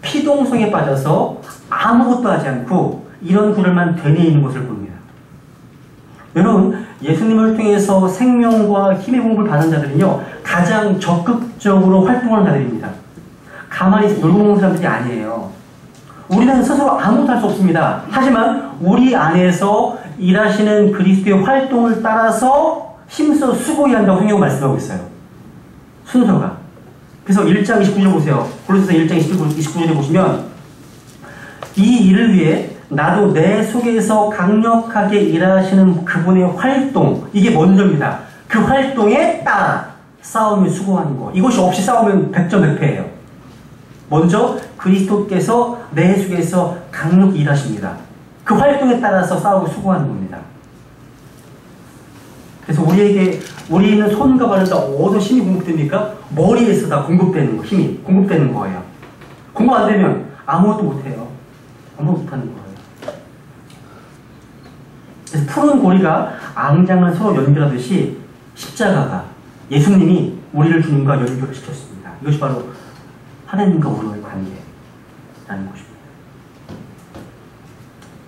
피동성에 빠져서 아무것도 하지 않고 이런 글을만 되뇌이는 것을 봅니다. 여러분, 예수님을 통해서 생명과 힘의 공급을 받은 자들은요, 가장 적극적으로 활동하는 자들입니다. 가만히 놀고 먹는 사람들이 아니에요. 우리는 스스로 아무것도 할 수 없습니다. 하지만 우리 안에서 일하시는 그리스도의 활동을 따라서 힘써 수고해야 한다고 성경은 말씀하고 있어요. 순서가. 그래서 1장 29절 보세요. 골로새서 1장 29절에 보시면 이 일을 위해 나도 내 속에서 강력하게 일하시는 그분의 활동, 이게 먼저입니다. 그 활동에 따라 싸움을 수고하는 거. 이것이 없이 싸우면 100점 100패예요. 먼저 그리스도께서 내 속에서 강력히 일하십니다. 그 활동에 따라서 싸우고 수고하는 겁니다. 그래서 우리는 손과 발을 다 어디서 힘이 공급됩니까? 머리에서 다 공급되는 거, 힘이 공급되는 거예요. 공급 안 되면 아무것도 못해요. 아무것도 못하는 거예요. 그래서 푸른 고리가 앙장을 서로 연결하듯이 십자가가 예수님이 우리를 주님과 연결을 시켰습니다. 이것이 바로 하나님과 우리의 관계라는 것입니다.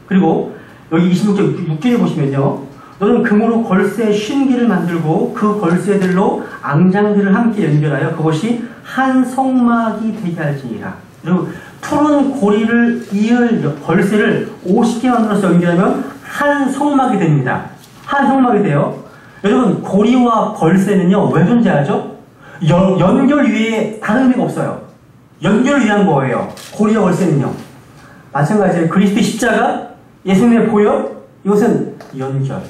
그리고 여기 26절 6절에 보시면요. 너는 금으로 걸쇠 50개를 만들고 그 걸쇠들로 앙장들을 함께 연결하여 그것이 한 성막이 되게 할지니라. 그리고 푸른 고리를 이을 걸쇠를 50개 만들어서 연결하면 한 성막이 됩니다. 한 성막이 돼요. 여러분, 고리와 걸쇠는요, 왜 존재하죠? 연결 위에 다른 의미가 없어요. 연결을 위한 거예요. 고리와 걸쇠는요. 마찬가지로 그리스도의 십자가, 예수님의 보혈, 이것은 연결,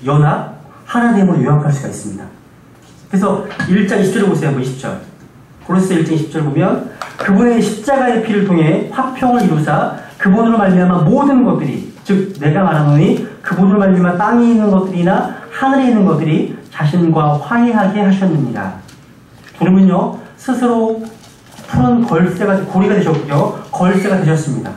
연합, 하나됨으로 요약할 수가 있습니다. 그래서 1장 20절을 보세요. 20절. 골로새 1장 20절 보면 그분의 십자가의 피를 통해 화평을 이루사 그분으로 말미암아 모든 것들이, 즉 내가 말하노니 그분으로 말미암아 땅에 있는 것들이나 하늘에 있는 것들이 자신과 화해하게 하셨느니라. 주님은요 스스로 푸른 걸쇠가, 고리가 되셨고요, 걸쇠가 되셨습니다.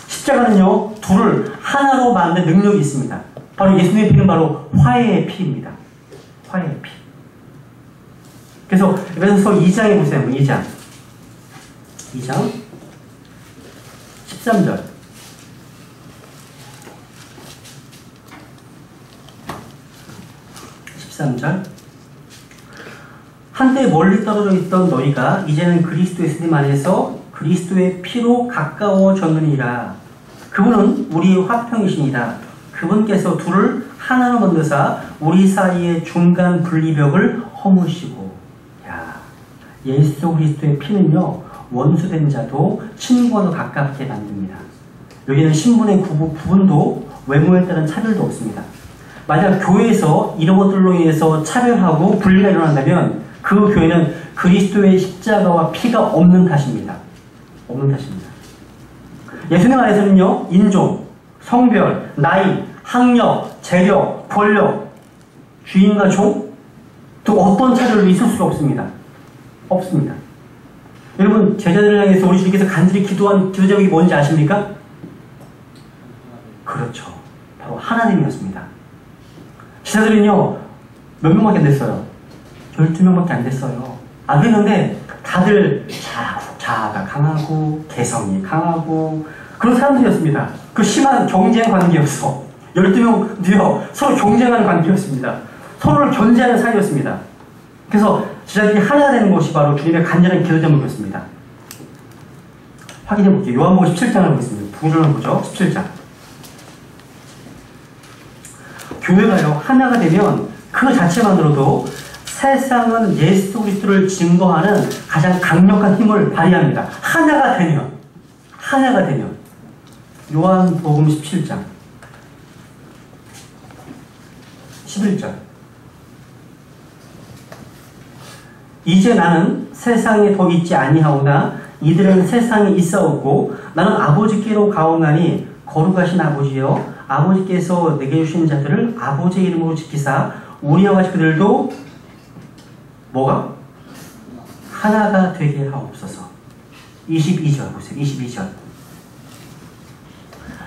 십자가는요 둘을 하나로 만든 능력이 있습니다. 바로 예수님의 피는 바로 화해의 피입니다. 화해의 피. 그래서 에베소서 2장에 보세요. 2장 13절. 한때 멀리 떨어져 있던 너희가 이제는 그리스도 예수님 안에서 그리스도의 피로 가까워졌느니라. 그분은 우리의 화평이시니라. 그분께서 둘을 하나로 만드사 우리 사이의 중간 분리벽을 허무시고. 야, 예수 그리스도의 피는요 원수된 자도 친구와도 가깝게 만듭니다. 여기는 신분의 구분도 외모에 따른 차별도 없습니다. 만약 교회에서 이런 것들로 인해서 차별하고 분리가 일어난다면 그 교회는 그리스도의 십자가와 피가 없는 탓입니다. 없는 탓입니다. 예수님 안에서는요, 인종, 성별, 나이, 학력, 재력, 권력, 주인과 종, 또 어떤 차별도 있을 수가 없습니다. 없습니다. 여러분, 제자들을 향해서 우리 주님께서 간절히 기도한 기도 제목이 뭔지 아십니까? 그렇죠. 바로 하나님이었습니다. 제자들은요, 몇 명밖에 안 됐어요? 12명밖에 안 됐어요. 안 됐는데, 다들 자아가 강하고, 개성이 강하고, 그런 사람들이었습니다. 그 심한 경쟁 관계였어. 12명도요, 서로 경쟁하는 관계였습니다. 서로를 견제하는 사이였습니다. 그래서 제자들이 하나 되는 것이 바로 주님의 간절한 기도 제목이었습니다. 확인해 볼게요. 요한복음 17장을 보겠습니다. 부분을 보죠. 17장. 교회가요, 하나가 되면 그 자체만으로도 세상은 예수 그리스도를 증거하는 가장 강력한 힘을 발휘합니다. 하나가 되면. 요한복음 17장 11절. 이제 나는 세상에 더 있지 아니하오나 이들은 세상에 있사오고 나는 아버지께로 가오나니 거룩하신 아버지여, 아버지께서 내게 주신 자들을 아버지의 이름으로 지키사 우리와 같이 그들도 뭐가? 하나가 되게 하옵소서. 22절 보세요. 22절.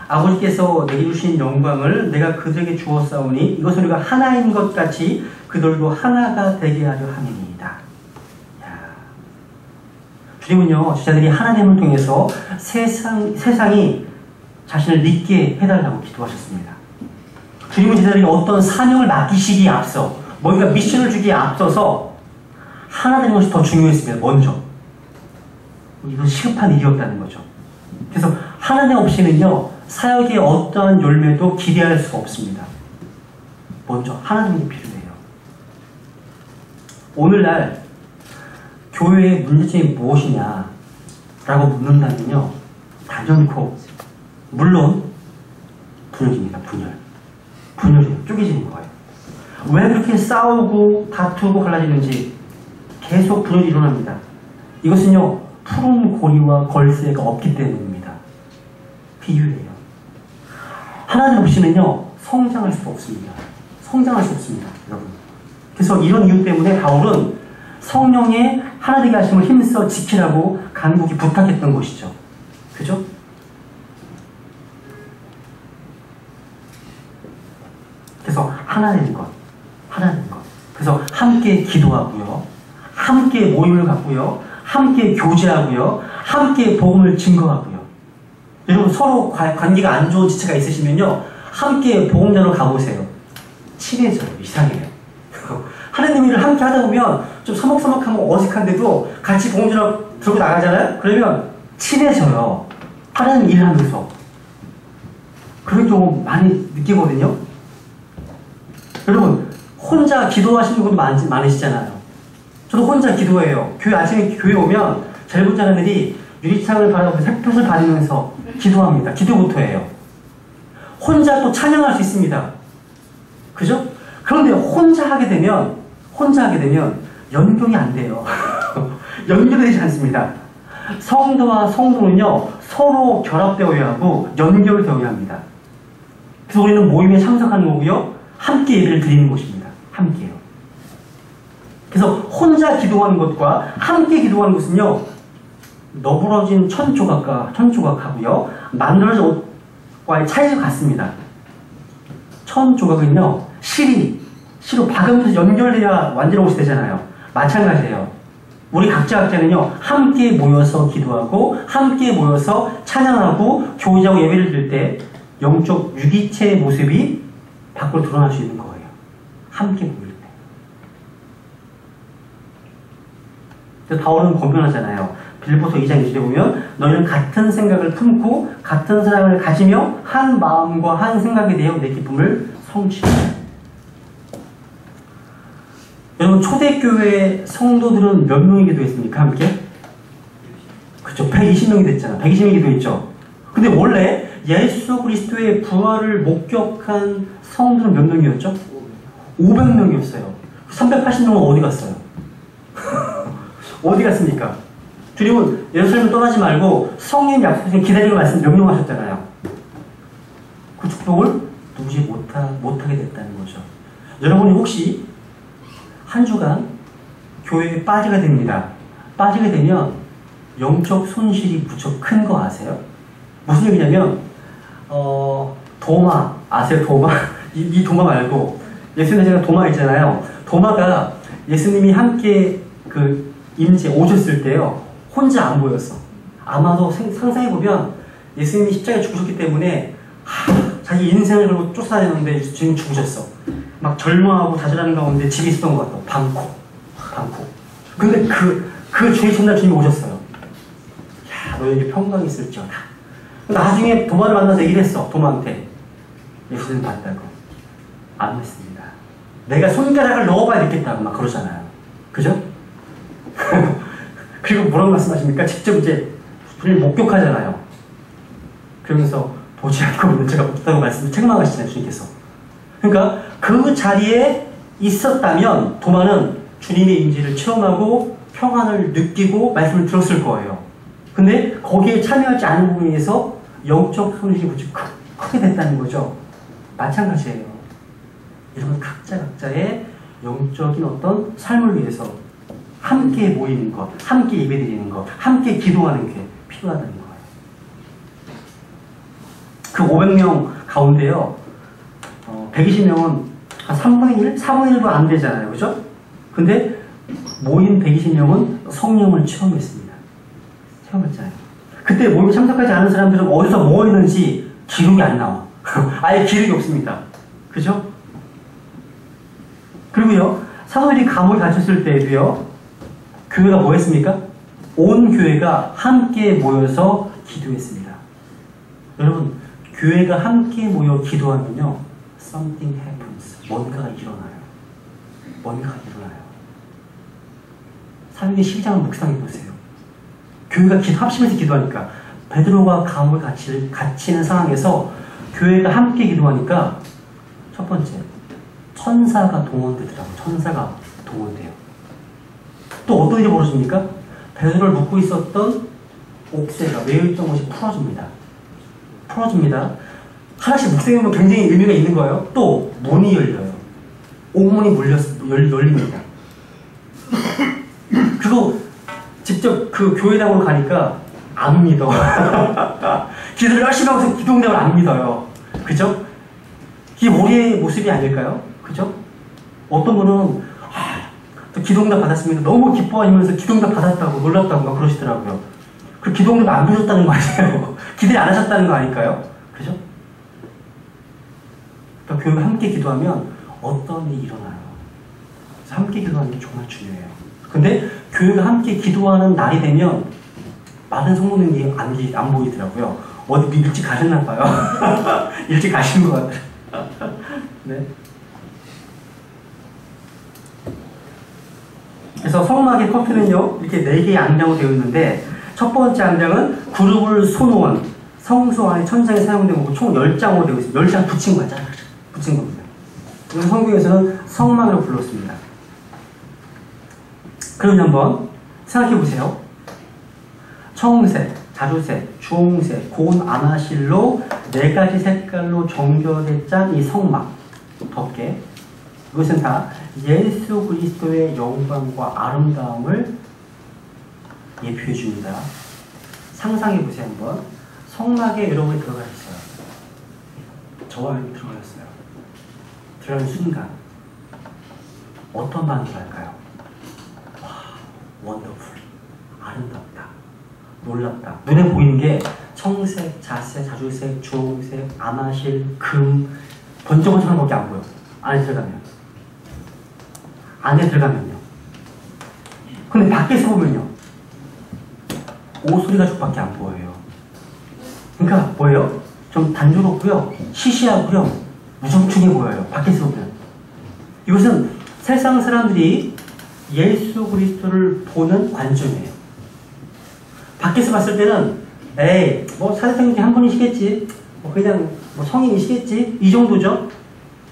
아버지께서 내게 주신 영광을 내가 그들에게 주었사오니 이것은 우리가 하나인 것 같이 그들도 하나가 되게 하려 함이니이다. 주님은요, 제자들이 하나님을 통해서 세상이 자신을 믿게 해달라고 기도하셨습니다. 주님은 제자들에게 어떤 사명을 맡기시기에 앞서, 뭔가 미션을 주기에 앞서서 하나 되는 것이 더 중요했습니다. 먼저. 이건 시급한 일이었다는 거죠. 그래서 하나님 없이는요, 사역의 어떠한 열매도 기대할 수가 없습니다. 먼저 하나님이 필요해요. 오늘날 교회의 문제점이 무엇이냐 라고 묻는다면요, 단연코 물론 분열입니다. 분열이에요. 쪼개지는 거예요. 왜 그렇게 싸우고 다투고 갈라지는지 계속 분열이 일어납니다. 이것은요, 푸른 고리와 걸쇠가 없기 때문입니다. 비유예요. 하나님 없이는요, 성장할 수 없습니다. 성장할 수 없습니다, 여러분. 그래서 이런 이유 때문에 바울은 성령의 하나 되게 하심을 힘써 지키라고 간곡히 부탁했던 것이죠. 그죠? 그래서 하나 되는 것. 그래서 함께 기도하고요, 함께 모임을 갖고요, 함께 교제하고요, 함께 복음을 증거하고요. 여러분, 서로 관계가 안 좋은 지체가 있으시면요, 함께 복음전으로 가보세요. 친해져요. 이상해요. 하나님의 일을 함께 하다 보면 좀 서먹서먹하고 어색한데도 같이 복음전을 들고 나가잖아요? 그러면 친해져요. 하나님 일을 하면서. 그런 경우 많이 느끼거든요. 여러분, 혼자 기도하시는 분도 많으시잖아요. 저도 혼자 기도해요. 아침에 교회 오면 젊은 사람들이 유리창을 바라보면서 햇볕을 받으면서 기도합니다. 기도부터 해요. 혼자 또 찬양할 수 있습니다. 그죠? 그런데 혼자 하게 되면 연결이 안 돼요. 연결되지 않습니다. 성도와 성도는요, 서로 결합되어야 하고 연결되어야 합니다. 그래서 우리는 모임에 참석하는 거고요, 함께 예배를 드리는 것입니다. 함께요. 그래서 혼자 기도하는 것과 함께 기도하는 것은요, 너부러진 천조각하고요, 만들어진 옷과의 차이가 같습니다. 천조각은요, 실로 박으면서 연결돼야 완전한 옷이 되잖아요. 마찬가지예요. 우리 각자는요, 함께 모여서 기도하고, 함께 모여서 찬양하고, 교제하고 예배를 드릴 때 영적 유기체의 모습이 밖으로 드러날 수 있는 거예요. 함께 모일 때. 그래서 바울은 권면하잖아요. 빌립보서 2장 20절에 보면 너희는 같은 생각을 품고 같은 사랑을 가지며 한 마음과 한 생각에 대해 내 기쁨을 성취하라. 여러분, 초대교회 성도들은 몇 명이 기도했습니까? 함께? 그렇죠. 120명이 됐잖아. 120명이 기도했죠. 근데 원래 예수 그리스도의 부활을 목격한 성도는 몇 명이었죠? 500명이었어요. 380명은 어디 갔어요? 어디 갔습니까? 주님은 예루살렘을 떠나지 말고 성령 약속을 기다리고 말씀 명령하셨잖아요. 그 축복을 누구지 못하게 됐다는 거죠. 여러분이 혹시 한 주간 교회에 빠지게 됩니다. 빠지게 되면 영적 손실이 무척 큰 거 아세요? 무슨 얘기냐면 도마 아세요? 도마? 이 도마 말고 예수님의 제가 도마 있잖아요. 도마가 예수님이 함께 오셨을 때요, 혼자 안 보였어. 아마도 상상해보면 예수님이 십자가에 죽으셨기 때문에 자기 인생을 걸고 쫓아다녔는데 주님 죽으셨어. 막 절망하고 다절하는 가운데 집에 있었던 것 같아. 방코. 근데 그 주의 첫날 주님이 오셨어요. 야, 너에게 평강이 있을지어다. 나중에 도마를 만나서 이랬어. 도마한테. 예수님 봤다고. 안 믿습니다. 내가 손가락을 넣어봐야 믿겠다고 막 그러잖아요. 그죠? 그리고 뭐라고 말씀하십니까? 직접 이제 주님을 목격하잖아요. 그러면서 보지 않고 믿는 자가 없다고 책망하시잖아요, 주님께서. 그러니까 그 자리에 있었다면 도마는 주님의 임재를 체험하고 평안을 느끼고 말씀을 들었을 거예요. 근데 거기에 참여하지 않은 부분에 의해서 영적 손실이 무척 크게 됐다는 거죠. 마찬가지예요. 여러분, 각자의 영적인 어떤 삶을 위해서 함께 모이는 것, 함께 예배드리는 것, 함께 기도하는 게 필요하다는 거예요. 그 500명 가운데요, 120명은 한 3분의 1? 4분의 1도 안 되잖아요. 그죠? 근데 모인 120명은 성령을 체험했습니다. 체험했잖아요. 그때 모임에 참석하지 않은 사람들은 어디서 뭐 했는지 기록이 안 나와. 아예 기록이 없습니다. 그죠? 그리고요, 사도들이 감옥에 갇혔을 때에도요, 교회가 뭐 했습니까? 온 교회가 함께 모여서 기도했습니다. 여러분, 교회가 함께 모여 기도하면요, something happens. 뭔가가 일어나요. 뭔가가 일어나요. 사도행전 12장을 묵상해 보세요. 교회가 합심해서 기도하니까, 베드로가 감옥에 갇히는 상황에서 교회가 함께 기도하니까, 첫 번째, 천사가 동원되더라고요. 천사가 동원돼요. 또 어떤 일이 벌어집니까? 베드로를 묶고 있었던 옥새가 매여있던 것이 풀어집니다. 하나씩 묵상해보면 굉장히 의미가 있는 거예요. 또 문이 열려요. 옥문이 열립니다. 그거 직접 그 교회당으로 가니까 안 믿어. 기도를 열심히 하면서 기도응답을 안 믿어요. 그죠? 이게 우리의 모습이 아닐까요? 그죠? 어떤 분은 또 기도응답 받았습니다. 너무 기뻐하면서 기도응답 받았다고 놀랐다고 막 그러시더라고요. 그 기도응답 안 믿었다는 거 아니에요? 기대 안 하셨다는 거 아닐까요? 그죠? 그러니까 교회가 함께 기도하면 어떤 일이 일어나요. 그래서 함께 기도하는 게 정말 중요해요. 근데 교회가 함께 기도하는 날이 되면 많은 성도님이 안 보이더라고요. 어디 일찍 가셨나 봐요. 일찍 가신 것 같아요. 네. 그래서 성막의 커튼은요, 이렇게 4개의 안장으로 되어 있는데, 첫 번째 안장은 그룹을 소놓은 성소 안에 천장에 사용된 거고, 총 10장으로 되어 있습니다. 10장 붙인 거야. 붙인 겁니다. 그래서 성경에서는 성막이라고 불렀습니다. 그러면 한번 생각해 보세요. 청색, 자주색, 주홍색, 고운 아마실로 4가지 색깔로 정교하게 짠 이 성막 덮개, 이것은 다 예수 그리스도의 영광과 아름다움을 예표해 줍니다. 상상해 보세요. 한번 성막에 여러분이 들어가 있어요. 저와 여러분이 들어갔어요. 들어가는 순간 어떤 반응을 할까요? 와, 원더풀, 아름답다, 놀랍다. 눈에 보이는 게 청색, 자색, 자주색, 주홍색, 아마실, 금, 번쩍번쩍한 것밖에 안 보여. 안에 들어가면요. 근데 밖에서 보면요, 오소리 가죽밖에 안 보여요. 그러니까 뭐예요? 좀 단조롭고요, 시시하고요, 무정충해 보여요. 밖에서 보면. 이것은 세상 사람들이 예수 그리스도를 보는 관점이에요. 밖에서 봤을 때는 에이, 뭐 사대생님 한 분이시겠지, 뭐 그냥 뭐 성인이시겠지, 이 정도죠.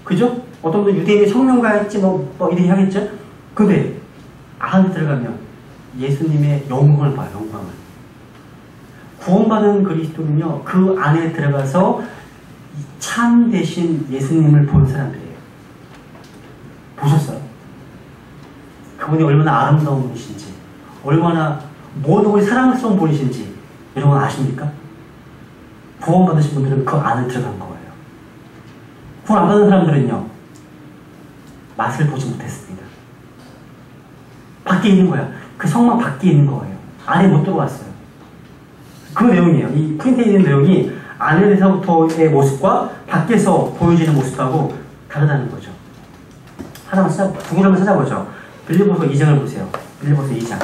그죠? 어떤 분은 유대인의 성명가였지, 뭐 이렇게 하겠죠. 근데 안에 들어가면 예수님의 영광을 봐요. 영광을. 구원받은 그리스도는요, 그 안에 들어가서 참 되신 예수님을 본 사람들이에요. 보셨어요? 그분이 얼마나 아름다운 분이신지, 얼마나 모든 분이 사랑스러운 분이신지 여러분 아십니까? 구원받으신 분들은 그 안에 들어간 거예요. 구원 안 받은 사람들은요, 맛을 보지 못했습니다. 밖에 있는 거야. 그 성막 밖에 있는 거예요. 안에 못 들어왔어요. 그 내용이에요. 이 프린트에 있는 내용이 안에서부터의 모습과 밖에서 보여지는 모습하고 다르다는 거죠. 구글 한번 찾아보죠. 빌립보서 2장을 보세요. 빌립보서 2장.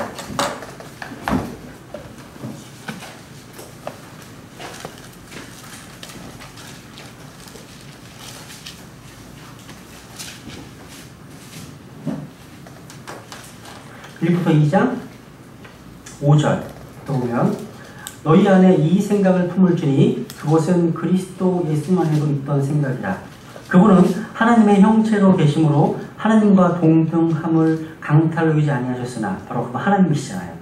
빌립보서 2장 5절 보면, 너희 안에 이 생각을 품을지니 그것은 그리스도 예수만에도 있던 생각이라. 그분은 하나님의 형체로 계심으로 하나님과 동등함을 강탈로 여기지 아니하셨으나, 바로 그분 하나님이시잖아요.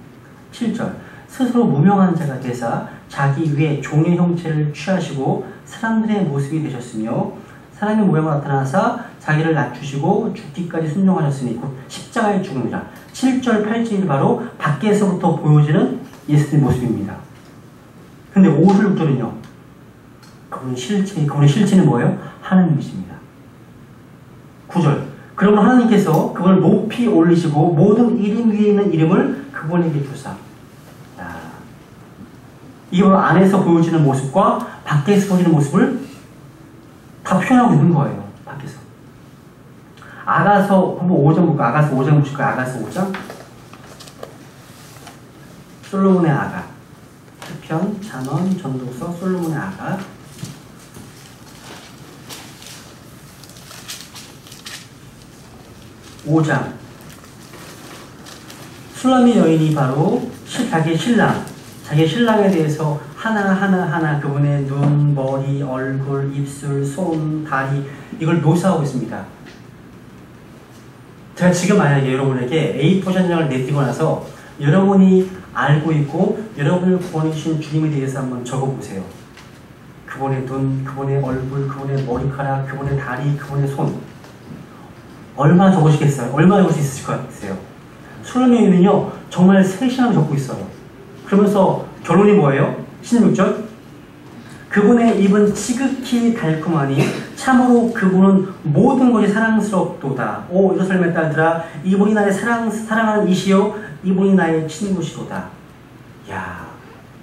7절, 스스로 무명한 자가 되사 자기 위에 종의 형체를 취하시고 사람들의 모습이 되셨으며 사람의 모양으로 나타나사 자기를 낮추시고 죽기까지 순종하셨으니 곧 십자가의 죽음이라. 7절, 8절이 바로 밖에서부터 보여지는 예수님의 모습입니다. 근데 5절, 6절은요, 그분의 실체는 뭐예요? 하나님이십니다. 9절, 그러면 하나님께서 그분을 높이 올리시고 모든 이름 위에 있는 이름을 그분에게 주사. 이게 바로 안에서 보여지는 모습과 밖에서 보여지는 모습을 다 표현하고 있는 거예요. 밖에서. 아가서 한번 5장 볼까? 아가서 5장 보실까요? 아가서 5장. 솔로몬의 아가. 시편, 잠언, 전도서, 솔로몬의 아가. 5장. 슐라미 여인이 바로 자기의 신랑에 대해서 하나하나 그분의 눈, 머리, 얼굴, 입술, 손, 다리 이걸 묘사하고 있습니다. 제가 지금 만약에 여러분에게 A4 전장을 내띄고 나서 여러분이 알고 있고 여러분을 구원해 주신 주님에 대해서 한번 적어보세요. 그분의 눈, 그분의 얼굴, 그분의 머리카락, 그분의 다리, 그분의 손. 얼마나 적으시겠어요? 얼마나 적을 수 있으실 것 같으세요? 슐라미는요 정말 3시간 적고 있어요. 그러면서 결론이 뭐예요? 16절. 그분의 입은 지극히 달콤하니 참으로 그분은 모든 것이 사랑스럽도다. 오 예루살렘의 딸들아, 이분이 나의 사랑하는 이시요 이분이 나의 친구시로다. 야,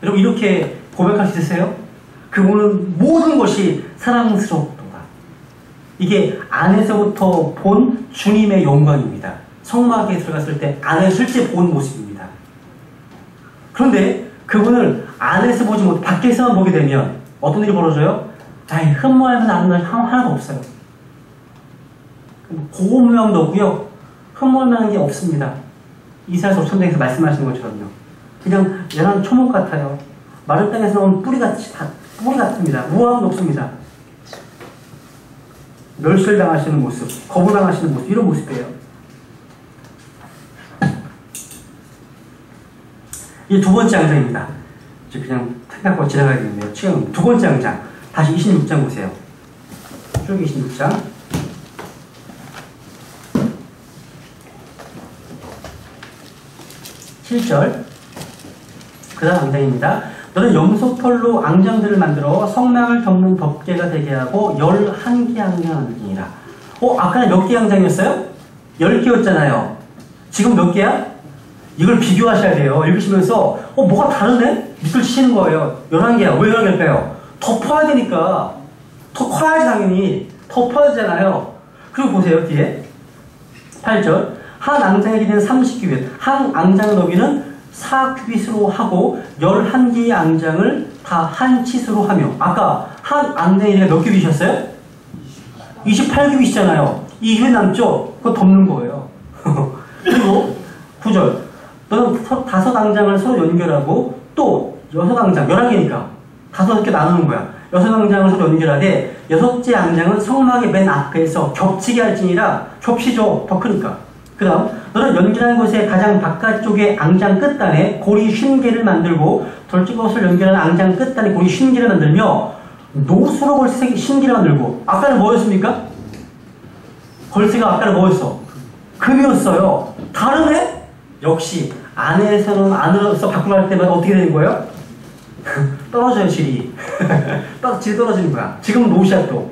여러분 이렇게 고백할 수 있으세요? 그분은 모든 것이 사랑스럽도다. 이게 안에서부터 본 주님의 영광입니다. 성막에 들어갔을 때 안에서 실제 본 모습입니다. 그런데 그분을 안에서 보지 못해 밖에서만 보게 되면 어떤 일이 벌어져요? 아이, 흠모하면 아는 건 하나도 없어요. 고모양도 없고요. 흠모하는 게 없습니다. 이사야서 5천장에서 말씀하시는 것처럼요. 그냥 연한 초목 같아요. 마른 땅에서 나온 뿌리 같습니다. 무함도 없습니다. 멸실당하시는 모습, 거부당하시는 모습, 이런 모습이에요. 이게 두 번째 장장입니다. 이제 그냥 생각하고 지나가야겠네요. 지금 두 번째 장장. 다시 26장 보세요. 쭉 26장. 7절. 그 다음 앙장입니다. 너는 염소털로 앙장들을 만들어 성막을 덮는 덮개가 되게 하고 11개 앙장이니라. 아까는 몇 개 앙장이었어요? 10개였잖아요. 지금 몇 개야? 이걸 비교하셔야 돼요. 읽으시면서 뭐가 다르네? 밑을 치시는 거예요. 11개야. 왜 11개일까요? 덮어야 되니까. 더 커야지 당연히. 덮어야 되잖아요. 그리고 보세요. 뒤에 8절. 한 앙장의 길이는 30규빗, 한 앙장의 너비는 4규빗으로 하고 11개의 앙장을 다 한 치수로 하며. 아까 한 앙장의 길이가 몇 규빗이었어요? 28규빗이잖아요. 2규빗 남죠? 그거 덮는 거예요. 그리고 9절. 너는 5앙장을 서로 연결하고 또 6앙장, 11개니까 5개 나누는 거야. 6앙장을 서로 연결하되 6째 앙장은 성막의 맨 앞에서 겹치게 할지니라. 겹치죠. 더 크니까. 그 다음 너는 연결한 곳의 가장 바깥쪽에 앙장 끝단에 고리 50개를 만들고 둘째 곳을 연결하는 앙장 끝단에 고리 50개를 만들며 노수로 걸쇠 50개를 만들고. 아까는 뭐였습니까? 걸쇠가 아까는 뭐였어? 금이었어요. 다르네? 역시 안에서는 안으로서 바꾸고 할 때마다 어떻게 되는 거예요? 떨어져요. 질이. 질이 떨어지는 거야. 지금은 노시야 또.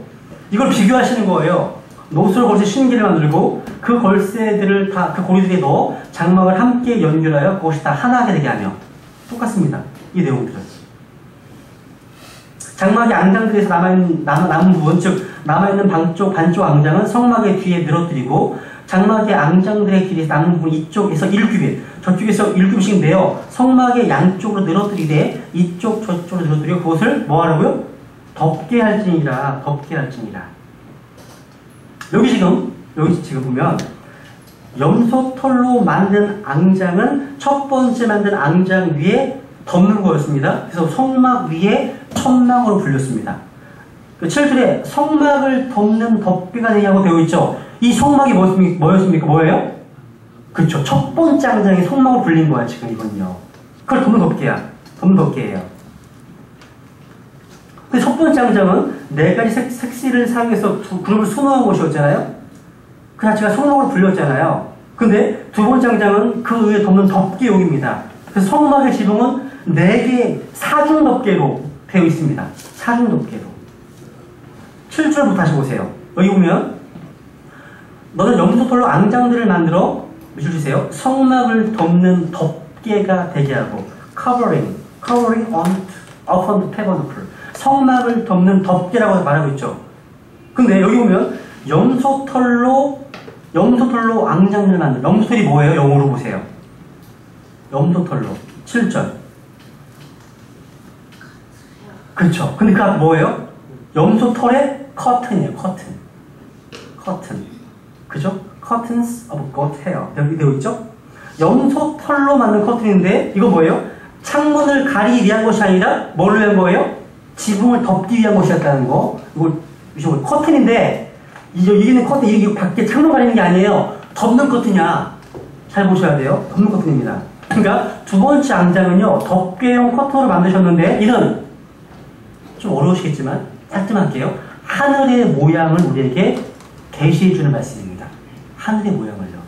이걸 비교하시는 거예요. 노수로 걸쇠 50개를 만들고 그 걸쇠들을 다 그 고리들에 넣어 장막을 함께 연결하여 그것이 다 하나가 되게 하며. 똑같습니다. 이 내용들은. 장막의 앙장들에서 남은 부분, 즉 남아있는 반쪽 앙장은 성막의 뒤에 늘어뜨리고 장막의 앙장들의 길이에서 남은 부분 이쪽에서 1규빗, 저쪽에서 1규빗씩 내어 성막의 양쪽으로 늘어뜨리되 이쪽 저쪽으로 늘어뜨려 그것을 뭐 하라고요? 덮게 할지니라. 덮게 할지니라. 여기 지금 보면 염소털로 만든 앙장은 첫 번째 만든 앙장 위에 덮는 거였습니다. 그래서 성막 위에 천막으로 불렸습니다. 그 7절에 성막을 덮는 덮개가 되냐고 되어 있죠. 이 성막이 뭐였습니까? 뭐예요? 그렇죠. 첫 번째 앙장이 성막으로 불린 거야. 지금 이건요. 그걸 덮는 덮개야. 덮는 덮개예요. 근데 첫 번째 앙장은 4가지 색시를 사용해서 그룹을 수놓은 곳이었잖아요. 그 자체가 성막으로 불렸잖아요. 근데 두 번째 앙장은 그 위에 덮는 덮개용입니다. 그래서 성막의 지붕은 4개 사중 덮개로 되어 있습니다. 사중 덮개로. 7절부터 다시 보세요. 여기 보면 너는 염소털로 앙장들을 만들어 밑줄 주세요. 성막을 덮는 덮개가 되게 하고 covering upon the tabernacle. 성막을 덮는 덮개라고 말하고 있죠. 근데 여기 보면 염소털로 염소털로 앙장을 만든, 염소털이 뭐예요? 영어로 보세요. 염소털로. 7절. 그렇죠. 근데 그 앞 뭐예요? 염소털의 커튼이에요. 커튼. 커튼. 그죠? Curtains of goat hair. 여기 되어 있죠? 염소털로 만든 커튼인데 이거 뭐예요? 창문을 가리기 위한 것이 아니라 뭘로 위한 거예요? 지붕을 덮기 위한 것이었다는 거. 이거 커튼인데 여기는 커튼, 이게 밖에 창문 가리는 게 아니에요. 덮는 커튼이야. 잘 보셔야 돼요. 덮는 커튼입니다. 그러니까 두 번째 앙장은요, 덮개용 커튼으로 만드셨는데 이는 좀 어려우시겠지만 깔끔할게요. 하늘의 모양을 우리에게 계시해주는 말씀입니다. 하늘의 모양을요.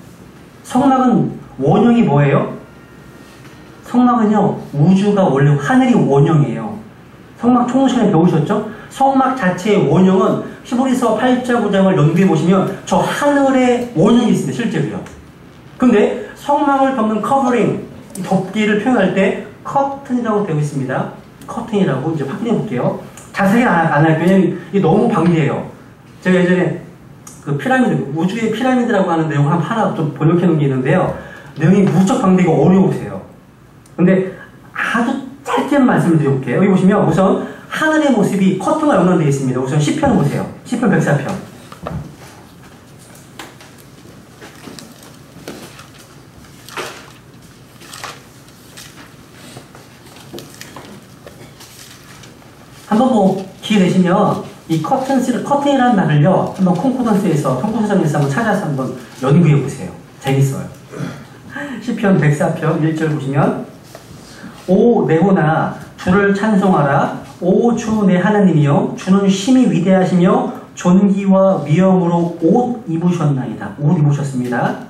성막은 원형이 뭐예요? 성막은요, 우주가 원래 하늘이 원형이에요. 성막 총무 시간에 배우셨죠? 성막 자체의 원형은 히브리서 8장 9장을 연구해 보시면 저 하늘의 원형이 있습니다. 실제로요. 근데 성막을 덮는 커버링, 덮개를 표현할 때 커튼이라고 되어 있습니다. 커튼이라고 이제 확인해 볼게요. 자세히 안 할게요. 왜냐면 이게 너무 방대해요. 제가 예전에 그 피라미드, 우주의 피라미드라고 하는 내용 하나 좀 번역해 놓은 게 있는데요. 내용이 무척 방대하고 어려우세요. 근데 아주 짧게만 말씀을 드려볼게요. 여기 보시면 우선 하늘의 모습이 커튼과 연관되어 있습니다. 우선 시편 보세요. 시편 104편. 한번 뭐 기회 되시면 이 커튼이라는 말을요, 한번 콩코던스에서 통고사전에서 한번 찾아서 한번 연구해 보세요. 재밌어요. 시편 104편 1절 보시면, 오 네호나 주를 찬송하라. 오 주 내 하나님이여, 주는 심히 위대하시며 존귀와 위엄으로 옷 입으셨나이다. 옷 입으셨습니다.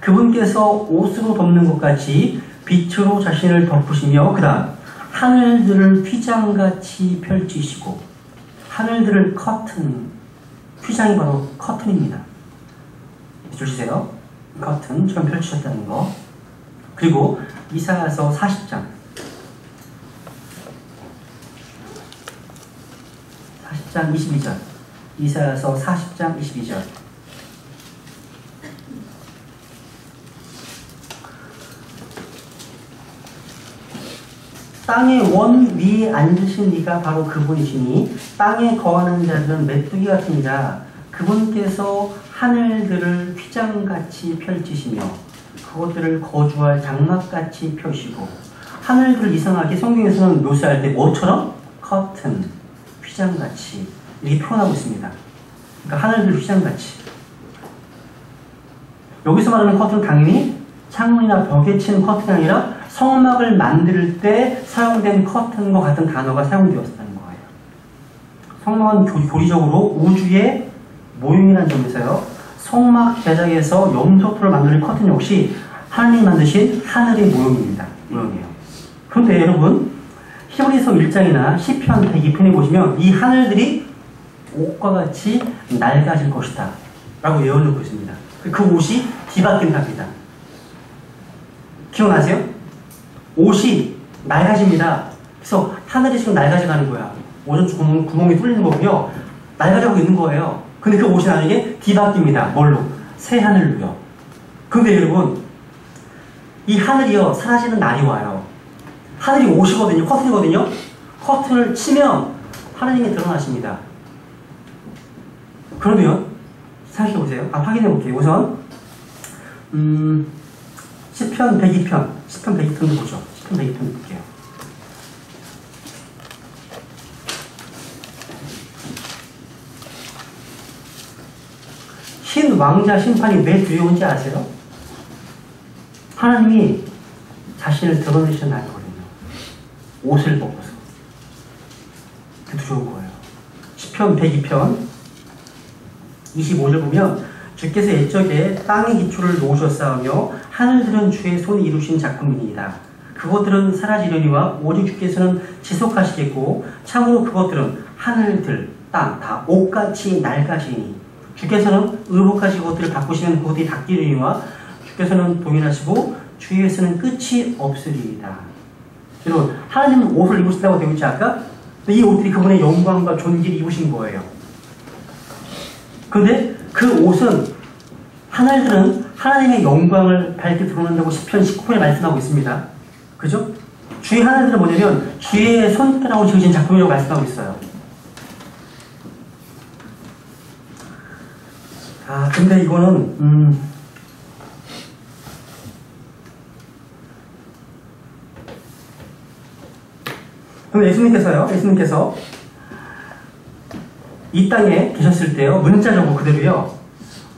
그분께서 옷으로 덮는 것 같이 빛으로 자신을 덮으시며, 그 다음 하늘들을 휘장같이 펼치시고, 하늘들을 커튼, 휘장이 바로 커튼입니다. 주시세요. 커튼처럼 펼치셨다는 거. 그리고 이사야서 40장 22절. 이사야서 40장 22절. 땅의 원 위에 앉으신 이가 바로 그분이시니 땅에 거하는 자들은 메뚜기 같으니라. 그분께서 하늘들을 휘장같이 펼치시며 그것들을 거주할 장막같이 펴시고, 하늘들을 이상하게 성경에서는 묘사할 때 뭐처럼? 커튼, 휘장같이 이렇게 표현하고 있습니다. 그러니까 하늘들 휘장같이. 여기서 말하는 커튼은 당연히 창문이나 벽에 치는 커튼이 아니라 성막을 만들 때 사용된 커튼과 같은 단어가 사용되었다는 거예요. 성막은 교리적으로 우주의 모형이라는 점에서요, 성막 제작에서 염소털을 만드는 커튼 역시 하나님이 만드신 하늘의 모형입니다. 모형이에요. 그런데 여러분, 히브리서 1장이나 시편 102편에 보시면 이 하늘들이 옷과 같이 낡아질 것이다 라고 예언을 하고 있습니다. 그 옷이 뒤바뀐답니다. 기억나세요? 옷이 낡아집니다. 그래서 하늘이 지금 낡아져가는 거야. 오전 구멍이 뚫리는 거고요. 낡아져가고 있는 거예요. 근데 그 옷이 나중에 뒤바뀝니다. 뭘로? 새 하늘로요. 근데 여러분, 이 하늘이요, 사라지는 날이 와요. 하늘이 옷이거든요. 커튼이거든요. 커튼을 치면 하나님이 드러나십니다. 그러면 생각해 보세요. 확인해 볼게요. 우선 시편 102편, 시편 102편도 보죠. 시편 102편 볼게요. 흰 왕자 심판이 왜 두려운지 아세요? 하나님이 자신을 드러내신 날이거든요. 옷을 벗고서. 그 두려운 거예요. 시편 102편 25절 보면, 주께서 옛적에 땅의 기초를 놓으셨사오며 하늘들은 주의 손이 이루신 작품이니이다. 그것들은 사라지려니와 오직 주께서는 지속하시겠고 참으로 그것들은 하늘들, 땅 다 옷같이 낡아지니 주께서는 의복하시고 그것들을 바꾸시면 그것들이 바뀌려니와 주께서는 동일하시고 주위에서는 끝이 없으리이다. 여러분, 하나님은 옷을 입으시다고 되어 있지 않을까? 이 옷들이 그분의 영광과 존귀를 입으신 거예요. 그런데 그 옷은 하늘들은 하나님의 영광을 밝게 드러낸다고 시편 19편에 말씀하고 있습니다. 그죠? 주의 하늘들은 뭐냐면 주의 손가락으로 지으신 작품이라고 말씀하고 있어요. 아, 근데 이거는 그럼 예수님께서 이 땅에 계셨을 때요, 문자적으로 그대로요,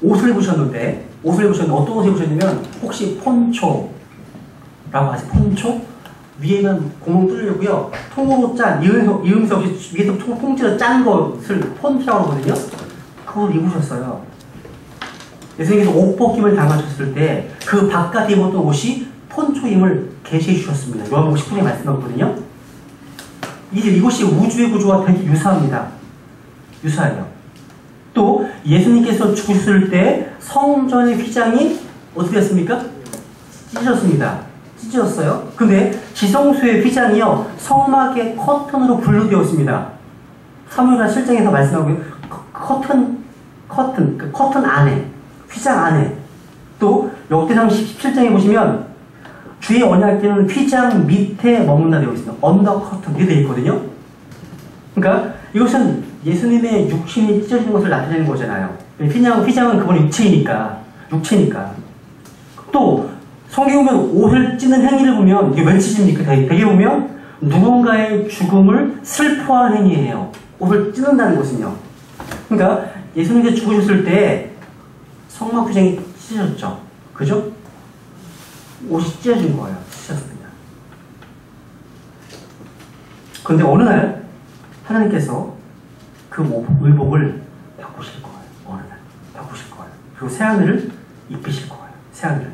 옷을 입으셨는데 어떤 옷을 입으셨냐면, 혹시 폰초라고 하세요? 폰초? 위에는 구멍 뚫려고요, 통으로 짠, 이음새 없이 위에서 통째로 짠 것을 폰초라고 하거든요. 그걸 입으셨어요. 예수님께서 옷 벗김을 당하셨을 때 그 바깥에 입었던 옷이 폰초임을 계시해 주셨습니다. 요한복음 19장에 말씀하거든요. 이것이 우주의 구조와 되게 유사합니다. 유사해요. 또 예수님께서 죽으셨을 때 성전의 휘장이 어떻게 됐습니까? 찢어졌어요. 근데 지성소의 휘장이요, 성막의 커튼으로 분류되었습니다. 사무엘하 7장에서 말씀하고요, 커튼 안에, 휘장 안에. 또 역대상 17장에 보시면 주의 언약궤는 휘장 밑에 머문다 되어 있습니다. 언더 커튼 이렇게 되어 있거든요. 그러니까 이것은 예수님의 육신이 찢어지는 것을 나타내는 거잖아요. 휘장은 그분의 육체니까. 또 성경에 보면 옷을 찢는 행위를 보면 이게 왜 찢습니까? 되게 보면 누군가의 죽음을 슬퍼하는 행위예요. 옷을 찢는다는 것은요. 그러니까 예수님께서 죽으셨을 때 성막 휘장이 찢어졌죠. 그죠? 옷이 찢어진 거예요. 찢어졌습니다. 그런데 어느 날 하나님께서 그 의복을 바꾸실 거예요. 어느 날 바꾸실 거예요. 그리고 새 하늘을 입히실 거예요. 새 하늘을.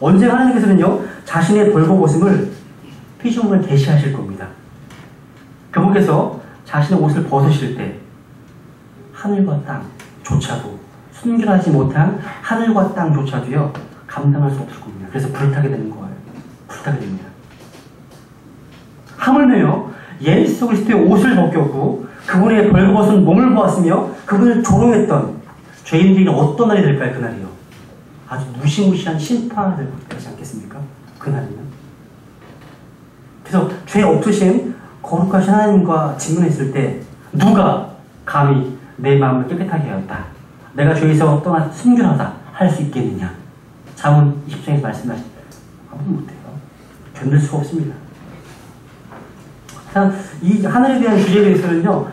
언제 하나님께서는요, 자신의 벌거벗음을 피조물에 계시하실 겁니다. 그분께서 자신의 옷을 벗으실 때 하늘과 땅조차도, 순결하지 못한 하늘과 땅조차도요, 감당할 수 없을 겁니다. 그래서 불타게 되는 거예요. 불타게 됩니다. 하물며요, 예수 그리스도의 옷을 벗겼고 그분의 벌거벗은 몸을 보았으며 그분을 조롱했던 죄인들에게 어떤 날이 될까요? 그날이요, 아주 무시무시한 심판이 되지 않겠습니까? 그날이요. 그래서 죄 없으신 거룩하신 하나님과 직면했을 때 누가 감히 내 마음을 깨끗하게 하였다, 내가 죄에서 떠나 순결하다 할 수 있겠느냐? 잠언 20장에서 말씀하신, 아무도 못해요. 견딜 수가 없습니다. 이 하늘에 대한 주제에 대해서는요,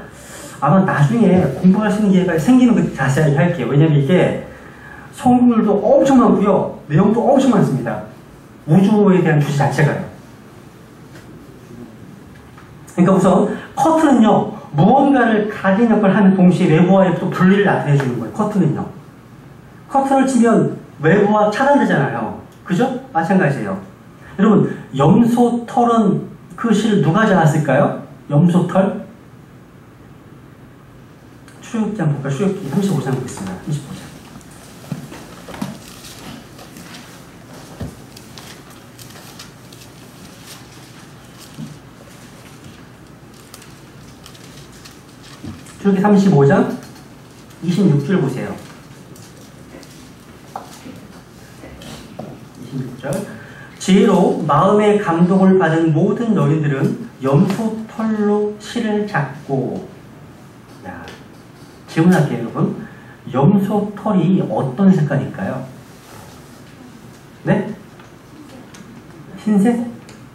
아마 나중에 공부할 수 있는 기회가 생기면 그 자세하게 할게요. 왜냐면 이게 성경들도 엄청 많고요, 내용도 엄청 많습니다. 우주에 대한 주제 자체가요. 그러니까 우선 커튼은요, 무언가를 가리는 역할을 하는 동시에 외부와의 또 분리를 나타내 주는 거예요. 커튼을 치면 외부와 차단되잖아요. 그죠? 마찬가지예요. 여러분, 염소털은 그 실을 누가 잡았을까요? 염소털? 출애굽기한 볼까요? 출애굽기 35장 보겠습니다. 35장. 출애굽기 35장 26절 보세요. 26절. 지혜로 마음의 감동을 받은 모든 너희들은 염소털로 실을 잡고. 야, 질문할게요, 여러분. 염소털이 어떤 색깔일까요? 네? 흰색?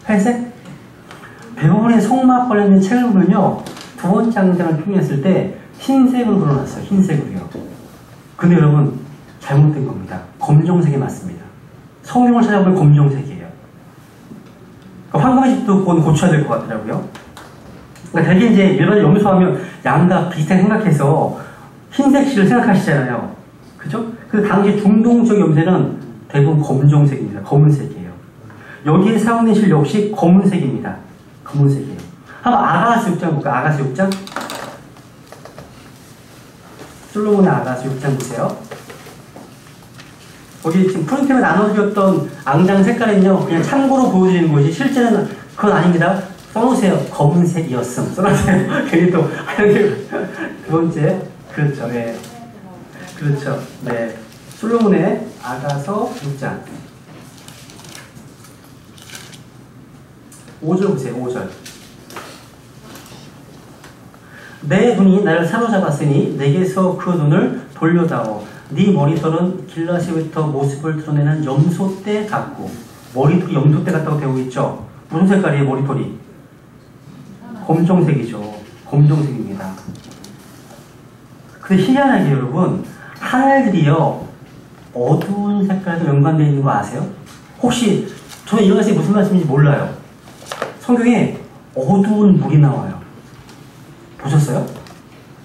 회색? 대부분의 성막 관련된 책을 보면요, 두 번째 장장을 표현했을 때 흰색으로 그려놨어요. 흰색으로요. 근데 여러분, 잘못된 겁니다. 검정색이 맞습니다. 성경을 찾아보면 검정색이에요. 황금의 집도 그건 고쳐야 될 것 같더라고요. 그러니까 되게 이제 일반 염소하면 양과 비슷하게 생각해서 흰색 실을 생각하시잖아요. 그죠? 그 당시 중동 지역 염소는 대부분 검정색입니다. 검은색이에요. 여기에 사용된 실 역시 검은색입니다. 검은색이에요. 한번 아가스 6장 볼까요? 아가스 6장. 솔로몬의 아가스 6장 보세요. 거기 지금 프린트에 나눠드렸던 앙장 색깔은요, 그냥 참고로 보여드리는 것이, 실제는 그건 아닙니다. 써놓으세요. 검은색이었음. 써놓으세요. 괜히 또, 두 번째. 그렇죠. 예. 그렇죠. 네. 솔로몬의 아가서 6장 5절 보세요. 5절. 내 눈이 나를 사로잡았으니 내게서 그 눈을 돌려다오. 네 머리털은 길라시부터 모습을 드러내는 염소떼 같고, 머리털이 염소떼 같다고 되어 있죠. 무슨 색깔이에요? 머리털이 검정색이죠. 검정색입니다. 근데 희한하게 여러분, 하늘들이요 어두운 색깔과 연관되어 있는 거 아세요? 혹시 저는 이런 말씀이 무슨 말씀인지 몰라요. 성경에 어두운 물이 나와요. 보셨어요?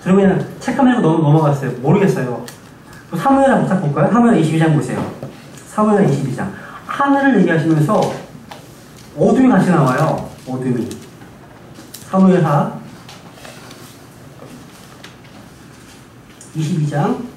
저는 그냥 책 한번 읽고 넘어갔어요. 모르겠어요. 사무엘 한번 딱 볼까요? 사무엘 22장 보세요. 사무엘 22장. 하늘을 얘기하시면서 어둠이 같이 나와요. 어둠이. 사무엘하 22장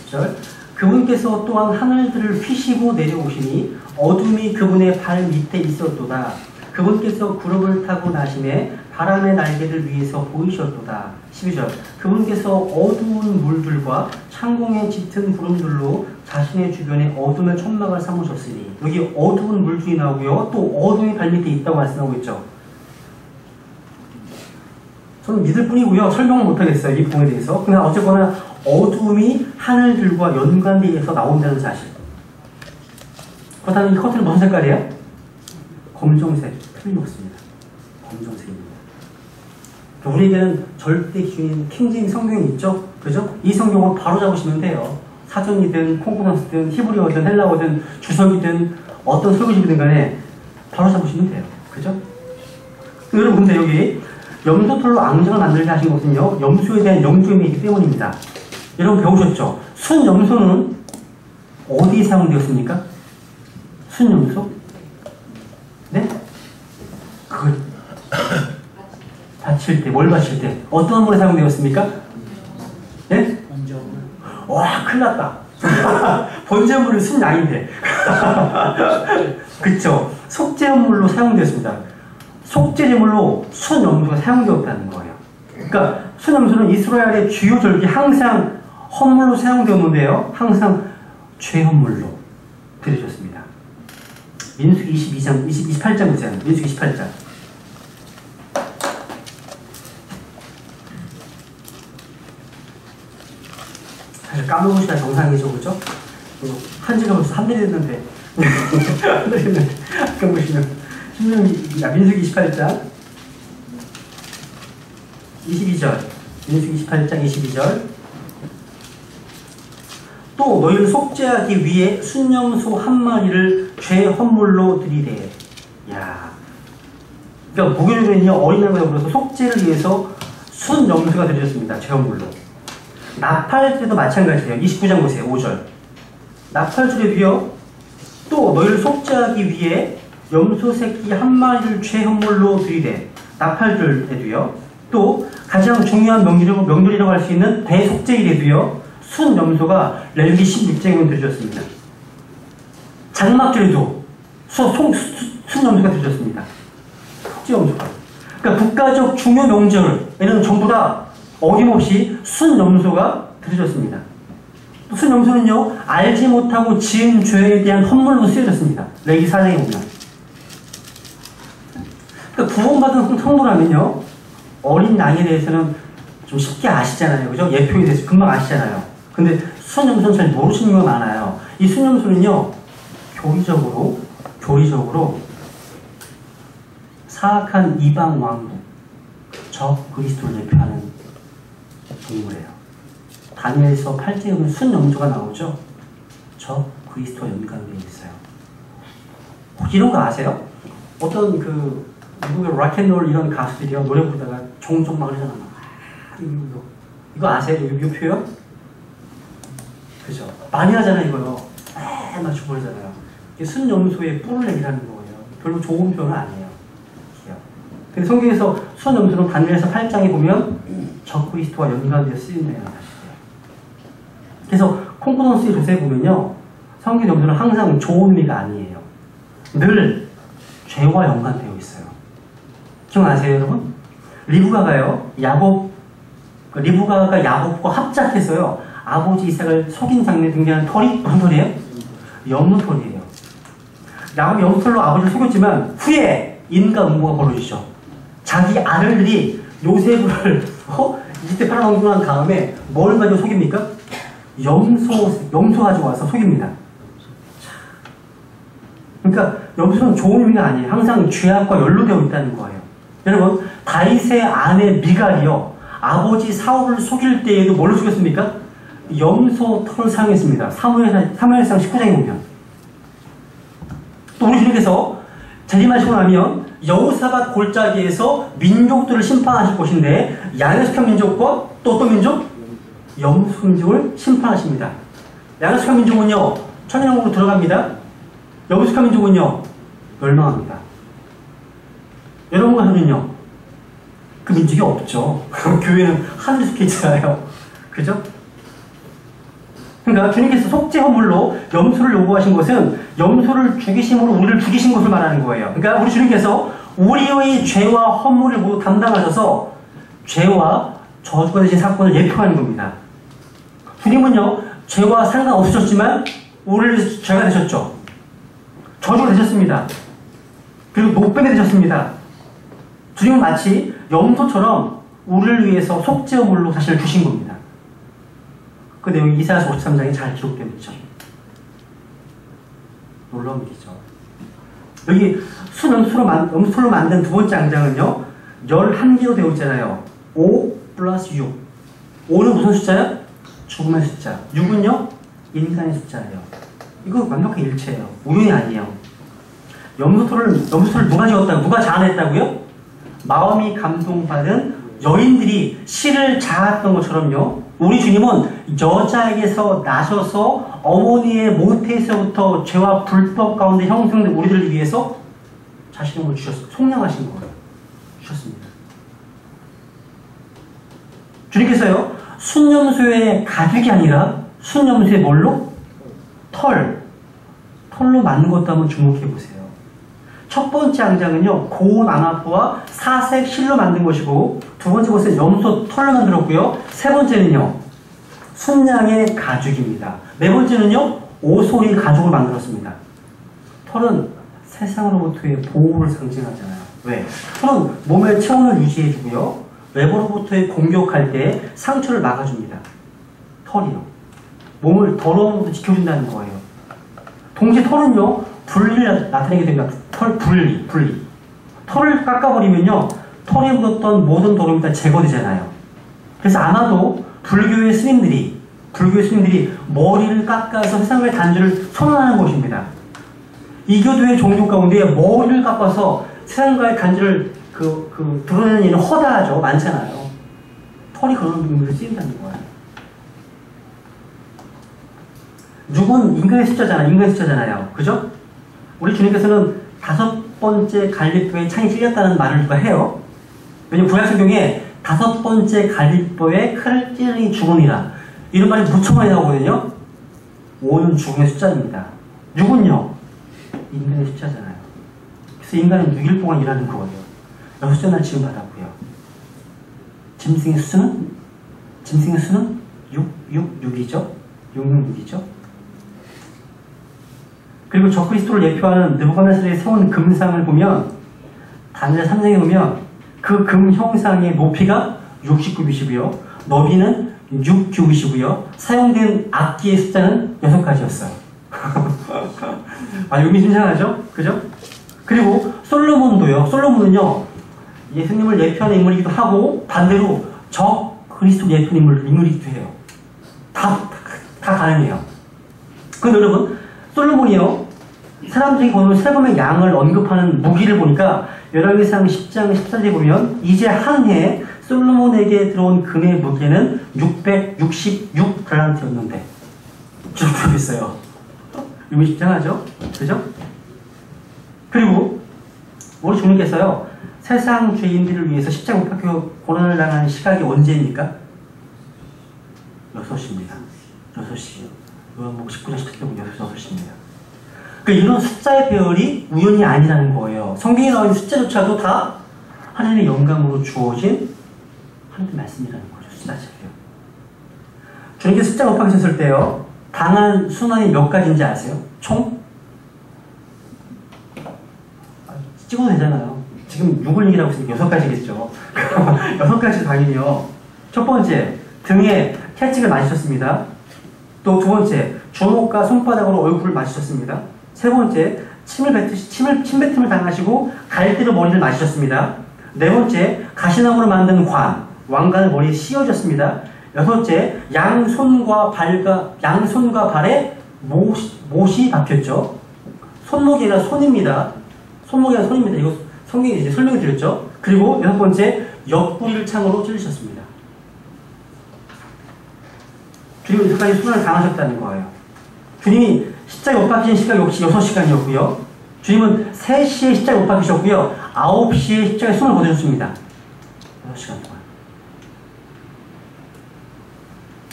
10절. 그분께서 또한 하늘들을 휘시고 내려오시니 어둠이 그분의 발 밑에 있었도다. 그분께서 구름을 타고 나심에 바람의 날개를 위에서 보이셨도다. 12절. 그분께서 어두운 물들과 창공에 짙은 구름들로 자신의 주변에 어둠의 천막을 삼으셨으니, 여기 어두운 물들이 나오고요, 또 어둠이 발밑에 있다고 말씀하고 있죠. 저는 믿을 뿐이고요, 설명은 못하겠어요, 이 부분에 대해서. 그냥 어쨌거나 어둠이 하늘들과 연관되어서 나온다는 사실. 그렇다면 이 커튼은 무슨 색깔이에요? 검정색. 틀림없습니다. 검정색입니다. 우리에게는 절대 기준인 킹제임스 성경이 있죠? 그죠? 이 성경을 바로 잡으시면 돼요. 사전이든 콩코넌스든 히브리어든 헬라어든 주석이든 어떤 설교집이든 간에 바로 잡으시면 돼요. 그죠? 여러분, 근데 여기 염소털로 앙정을 만들게 하신 것은요, 염소에 대한 영조임이기 때문입니다. 여러분 배우셨죠? 순염소는 어디에 사용되었습니까? 순염소? 네? 그걸 바칠 때, 뭘 바칠 때? 어떤 물에 사용되었습니까? 네? 번제물. 와, 큰일 났다. 번제물은 순양인데. 그쵸? 속죄물로 사용되었습니다. 속죄제물로 순염소가 사용되었다는 거예요. 그러니까 순염소는 이스라엘의 주요 절기 항상 헌물로 사용되었는데요, 항상 죄헌물로 드려졌습니다. 민수기 28장 보세요. 민수기 28장. 사실 까먹으시다 정상이죠, 그죠? 한지가 벌써 한 달이 됐는데, 한 달이 됐는데, 아까 보시면, 민수기 28장, 22절. 민수기 28장 22절. 또 너희를 속죄하기 위해 순염소 한 마리를 죄 헌물로 드리되. 야, 그러니까 무교절에는요, 어린양과 더불어서 속죄를 위해서 순염소가 드려졌습니다. 죄 헌물로. 나팔주에도 마찬가지예요. 29장 보세요. 5절. 나팔주에도요, 또 너희를 속죄하기 위해 염소 새끼 한 마리를 죄 헌물로 드리되. 나팔주에도요, 또 가장 중요한 명절이라고 할 수 있는 대속죄일에도요, 순염소가 레위기 16장에 드려졌습니다. 장막절에도 순염소가 드려졌습니다. 속죄염소가. 그러니까 국가적 중요 명절에는 전부 다 어김없이 순염소가 드려졌습니다. 또 순염소는요, 알지 못하고 지은 죄에 대한 헌물로 쓰여졌습니다. 레위기 4장에 보면. 그러니까 구원받은 성도라면요, 어린 양에 대해서는 좀 쉽게 아시잖아요. 그죠? 예표에 대해서 금방 아시잖아요. 근데 순염소는 잘 모르시는 거 많아요. 이 순염소는요, 교리적으로 사악한 이방 왕국, 적 그리스도를 대표하는 동물이에요. 다니엘서 8장에 보면 순염소가 나오죠? 적 그리스도와 연관되어 있어요. 혹시 이런 거 아세요? 어떤 미국의 락앤롤 이런 가수들이요, 노래 부르다가 종종 막 그러잖아. 이거 아세요? 이 표현? 그죠? 많이 하잖아요, 이거요. 막 죽어버리잖아요. 이게 순염소의 뿔을 내기라는 거예요. 별로 좋은 표현은 아니에요. 근데 성경에서 순염소는 다니엘서 8장에 보면 적그리스도와 연관되어 쓰인다는 사실이에요. 그래서 콩코넌스의 조세에 보면요, 성경 염소는 항상 좋은 의미가 아니에요. 늘 죄와 연관되어 있어요. 기억나세요, 여러분? 리브가가 야곱과 합작해서요, 아버지 이삭을 속인 장면에 등장하는 털이 무슨 털이에요? 염소털이에요. 야곱이 염소털로 아버지를 속였지만 후에 인과 음모가 벌어지죠. 자기 아들들이 요셉을 이집트에 팔아넘기고 난 다음에 뭘 가지고 속입니까? 염소 가지고 와서 속입니다. 그러니까 염소는 좋은 의미가 아니에요. 항상 죄악과 연루되어 있다는 거예요. 여러분, 다윗의 아내 미갈이요, 아버지 사울을 속일 때에도 뭘로 속였습니까? 염소 털을 사용했습니다. 사무엘상 19장에 보면. 또 우리 주님께서 재림하시고 나면 여호사밧 골짜기에서 민족들을 심판하실 것인데, 야곱의 민족과 또 어떤 민족? 염소 민족을 심판하십니다. 야곱의 민족은요, 천년왕국으로 들어갑니다. 여호사밧 민족은요, 멸망합니다. 여러분과 저는요, 그 민족이 없죠. 교회는 하늘에 속해 있잖아요. 그죠? 그러니까 주님께서 속죄 허물로 염소를 요구하신 것은 염소를 죽이심으로 우리를 죽이신 것을 말하는 거예요. 그러니까 우리 주님께서 우리의 죄와 허물을 모두 담당하셔서 죄와 저주가 되신 사건을 예표하는 겁니다. 주님은요, 죄와 상관없으셨지만 우리를 죄가 되셨죠. 저주가 되셨습니다. 그리고 노뱀이 되셨습니다. 주님은 마치 염소처럼 우리를 위해서 속죄 허물로 사실 주신 겁니다. 그 내용이 이사야서 53장에 잘 기록되어 있죠. 놀라운 일이죠. 여기 염소로 만든 두 번째 장장은요, 11개로 되어 있잖아요. 5 플러스 6. 5는 무슨 숫자야? 죽음의 숫자. 6은요? 인간의 숫자예요. 이거 완벽한 일체예요. 우연이 아니에요. 염소털을 누가 지었다고? 누가 자아냈다고요? 마음이 감동받은 여인들이 시를 자았던 것처럼요, 우리 주님은 여자에게서 나셔서 어머니의 모태에서부터 죄와 불법 가운데 형성된 우리들을 위해서 자신의 몸을 주셨어요. 속량하신 거예요. 주셨습니다. 주님께서요, 순염소의 가죽이 아니라 순염소의 뭘로? 털로 만든 것도 한번 주목해 보세요. 첫 번째 ang장은요, 고운 암화포와 사색 실로 만든 것이고, 두 번째 것은 염소 털로 만들었고요, 세 번째는요, 순양의 가죽입니다. 네 번째는요, 오소리 가죽을 만들었습니다. 털은 세상으로부터의 보호를 상징하잖아요. 왜? 털은 몸의 체온을 유지해주고요, 외부로부터의 공격할 때 상처를 막아줍니다. 털이요. 몸을 더러움으로부터 지켜준다는 거예요. 동시에 털은요, 분리를 나타내게 됩니다. 털 분리. 털을 깎아버리면요, 털에 묻었던 모든 더러움이 다 제거되잖아요. 그래서 아마도 불교의 스님들이 머리를 깎아서 세상의 단죄를 선언하는 것입니다. 이교도의 종교 가운데 머리를 깎아서 세상과의 단죄를 드러내는 일은 허다하죠. 많잖아요. 털이 그런 의미로 쓰인다는 거예요. 6은 인간의 숫자잖아요. 그죠? 우리 주님께서는 5번째 갈릴보에 창이 찔렸다는 말을 누가 해요. 왜냐면 구약성경에 5번째 갈릴보에 칼을 찌르니 죽으니라, 이런 말이 무척 많이 나오거든요. 5는 죽음의 숫자입니다. 6은요, 인간의 숫자잖아요. 그래서 인간은 6일 동안 일하는 거예요. 6자나 지음받았고요. 짐승의 수는 6이죠. 666이죠. 그리고 적그리스도를 예표하는 느부갓네살이 세운 금상을 보면, 다니엘 3장에 보면 그 금 형상의 높이가 69규빗이고요, 너비는 6규빗이고요, 사용된 악기의 숫자는 6가지였어요. 아, 의미심장하죠? 그죠? 그리고 솔로몬은요, 예수님을 예표하는 인물이기도 하고, 반대로 적그리스도를 예표하는 인물이기도 해요. 다 가능해요. 근데 여러분, 솔로몬이요, 사람들이 보는 세금의 양을 언급하는 무기를 보니까 열왕기상 10장 14절에 보면, 이제 한 해에 솔로몬에게 들어온 금의 무게는 666달란트였는데 쭉 있어요. 의미심장하죠? 그죠? 그리고 우리 주님께서요, 세상 죄인들을 위해서 십자가 못 박혀 고난을 당한 시각이 언제입니까? 6시입니다. 6시요. 요한복음 19장 17절 보면 6시입니다. 그러니까 이런 숫자의 배열이 우연이 아니라는 거예요. 성경에 나와 있는 숫자조차도 다 하나님의 영감으로 주어진 하나님의 말씀이라는 거죠. 숫자 자체요. 주님께서 숫자 곱하셨을 때요, 당한 순환이 몇 가지인지 아세요? 총? 찍어도 되잖아요. 지금 6을 얘기하고 있으니까 6가지겠죠. 6가지 당연히요. 첫 번째, 등에 채찍을 맞으셨습니다. 또 두 번째, 주먹과 손바닥으로 얼굴을 맞으셨습니다. 세 번째, 침 뱉음을 당하시고 갈대로 머리를 맞으셨습니다. 네 번째, 가시나무로 만든 왕관을 머리에 씌워졌습니다. 여섯째, 양손과 발에 못이 박혔죠. 손목이 아니라 손입니다. 이거 성경에 이제 설명을 드렸죠. 그리고 여섯 번째, 옆구리를 창으로 찔리셨습니다. 주님은 여기까지 수련을 당하셨다는 거예요. 주님이 십자가에 못 박히신 시간 역시 6시간이었고요. 주님은 3시에 십자가에 못 박히셨고요. 9시에 십자가에 숨을 거두셨습니다. 6시간 동안.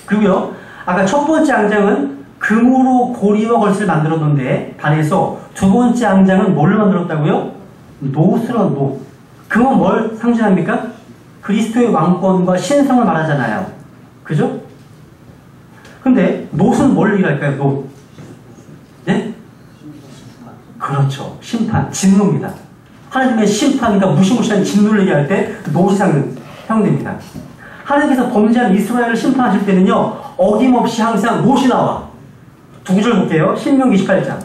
그리고요, 아까 첫 번째 앙장은 금으로 고리와 걸쇠를 만들었는데 반해서 두 번째 앙장은 뭘로 만들었다고요? 노스런 노. 금은 뭘 상징합니까? 그리스도의 왕권과 신성을 말하잖아요. 그죠? 근데 놋은 뭘 얘기할까요? 놋. 네? 그렇죠. 심판, 진노입니다. 하나님의 심판과 무시무시한 진노를 얘기할 때 놋이 사용됩니다. 하나님께서 범죄한 이스라엘을 심판하실 때는요, 어김없이 항상 놋이 나와. 두 구절 볼게요. 신명기 28장.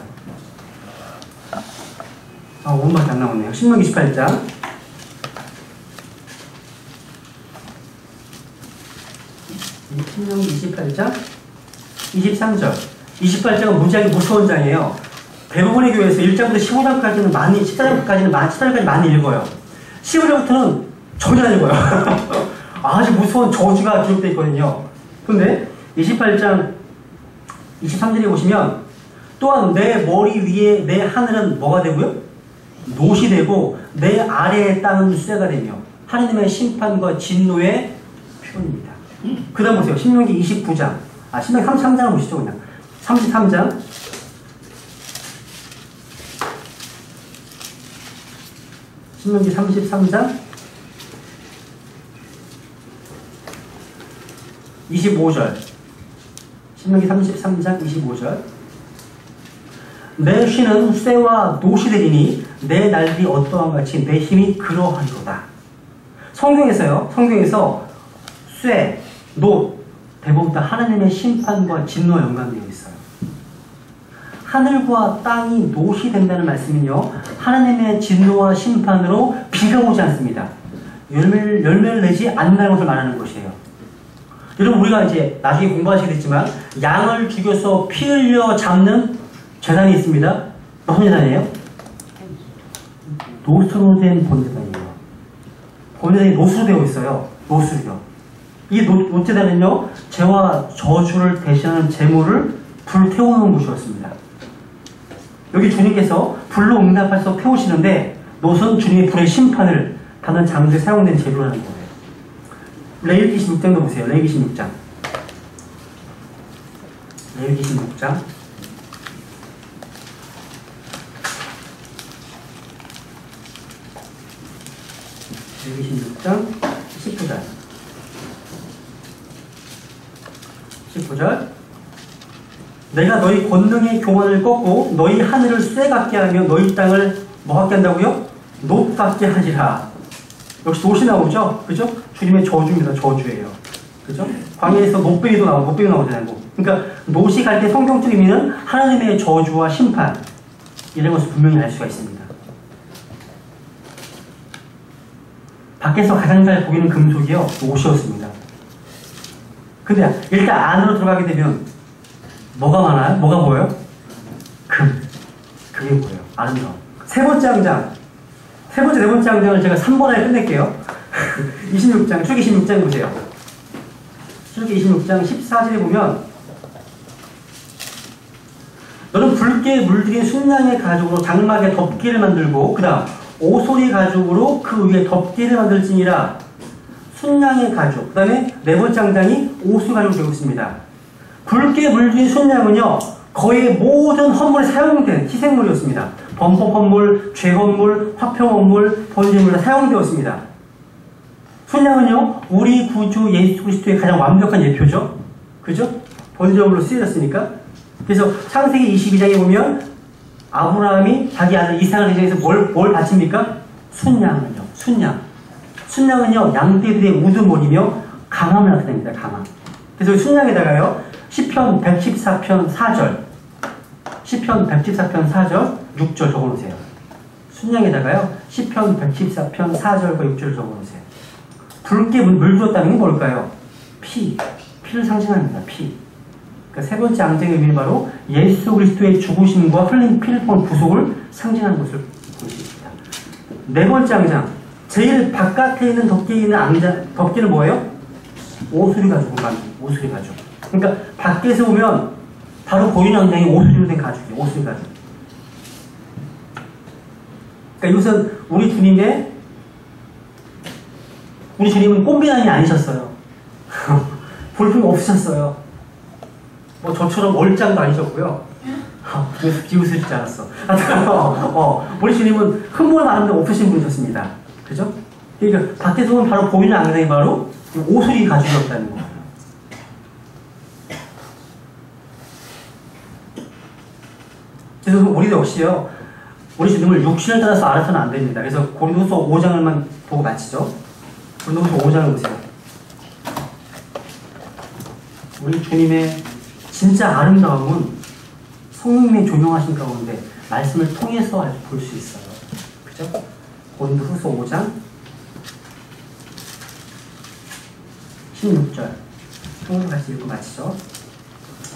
아, 5분밖에 안 남았네요. 신명기 28장. 신명기 28장 23절. 28장은 무지하게 무서운 장이에요. 대부분의 교회에서 1장부터 15장까지는 14장까지 많이 읽어요. 15장부터는 전혀 안 읽어요. 아주 무서운 저주가 기록되어 있거든요. 근데 28장 23절에 보시면, 또한 내 머리 위에 내 하늘은 뭐가 되고요? 놋이 되고 내 아래의 땅은 쇠가 되며, 하나님의 심판과 진노의 표현입니다. 그 다음 보세요. 신명기 29장. 신명기 33장을 보시죠. 그냥 33장. 신명기 33장 25절. 신명기 33장 25절. 내 쉬는 쇠와 놋이 되리니 내 날이 어떠한 같이 내 힘이 그러하리로다. 성경에서 쇠, 놋, 대부분 다 하나님의 심판과 진노와 연관되어 있어요. 하늘과 땅이 놋이 된다는 말씀은요, 하나님의 진노와 심판으로 비가 오지 않습니다. 열매를 내지 않는다는 것을 말하는 것이에요. 여러분, 우리가 이제 나중에 공부하시겠지만 양을 죽여서 피 흘려 잡는 재단이 있습니다. 무슨 재단이에요? 놋으로 된 번제단이에요. 번제단이 놋으로 되어 있어요. 놋으로요. 이 놋재단은요, 죄와 저주를 대신하는 제물을 불태우는 곳이었습니다. 여기 주님께서 불로 응답하셔서 태우시는데, 놋은 주님의 불의 심판을 받는 장소에 사용된 재료라는 거예요. 레위기 16장도 보세요. 레위기 16장. 레위기 16장. 레위기 16장 19절. 19절. 내가 너희 권능의 교만을 꺾고 너희 하늘을 쇠 같게 하며 너희 땅을 뭐 같게 한다고요? 놋 같게 하리라. 역시 놋이 나오죠? 그죠? 주님의 저주입니다. 저주예요. 그죠? 광야에서 놋배기도 나오잖아요. 그러니까 놋이 갈 때 성경적 의미는 하나님의 저주와 심판, 이런 것을 분명히 알 수가 있습니다. 밖에서 가장 잘 보이는 금속이요, 놋이었습니다. 근데 일단 안으로 들어가게 되면 뭐가 많아요? 뭐가 보여요? 금이 보여요. 아름다워. 세 번째 네 번째 항장을 제가 3번 안에 끝낼게요. 26장, 출애기 26장 보세요. 출애기 26장 14절에 보면, 너는 붉게 물들인 순양의 가죽으로 장막에 덮개를 만들고, 그 다음 오소리 가죽으로 그 위에 덮개를 만들지니라. 순양의 가죽. 그 다음에 네 번째 항장이 오수 가죽으로 되어 있습니다. 붉게 물들인 순양은요, 거의 모든 헌물에 사용된 희생물이었습니다. 범법 헌물, 죄 헌물, 화평 헌물, 번제물에 사용되었습니다. 순양은요, 우리 구주 예수 그리스도의 가장 완벽한 예표죠. 그죠? 번제물로 쓰여졌으니까. 그래서 창세기 22장에 보면 아브라함이 자기 아들 이삭을 대장해서 뭘 바칩니까? 순양은요. 순양은요, 양떼들의 우두머리며 강함을 나타냅니다. 강함. 그래서 순양에다가요, 시편 114편 4절, 시편 114편 4절, 6절 적어놓으세요. 순양에다가요, 시편 114편 4절과 6절을 적어놓으세요. 붉게 물들었다는 게 뭘까요? 피를 상징합니다. 피. 그러니까 세 번째 앙증의 의미는 바로 예수 그리스도의 죽으심과 흘린 피를 통한 구속을 상징하는 것을 볼 수 있습니다. 네 번째 앙장, 제일 바깥에 있는 덮개에 있는 덮개는 뭐예요? 오수리 가죽을 만든 오수리 가죽. 그러니까 밖에서 보면 바로 보이는 앙장이 오수리로 된 가죽이에요. 오수리 가죽. 그러니까 이것은 우리 주님은 꼼비난이 아니셨어요. 볼품이 없으셨어요. 뭐 저처럼 얼짱도 아니셨고요. 비웃으시지 않았어. 우리 주님은 흠모가 많은데 없으신 분이셨습니다. 그죠? 그러니까 밖에서 보면 바로 보이는 앙장이 바로 오수리 가죽이었다는 거예요. 그래서 우리도 역시요, 우리 주님을 육신을 따라서 알아서는 안 됩니다. 그래서 고린도서 5장을만 보고 마치죠. 고린도서 5장을 보세요. 우리 주님의 진짜 아름다움은 성령님의 조명하신 가운데 말씀을 통해서 볼 수 있어요. 그죠? 고린도후서 5장 16절 통으로 같이 읽고 마치죠.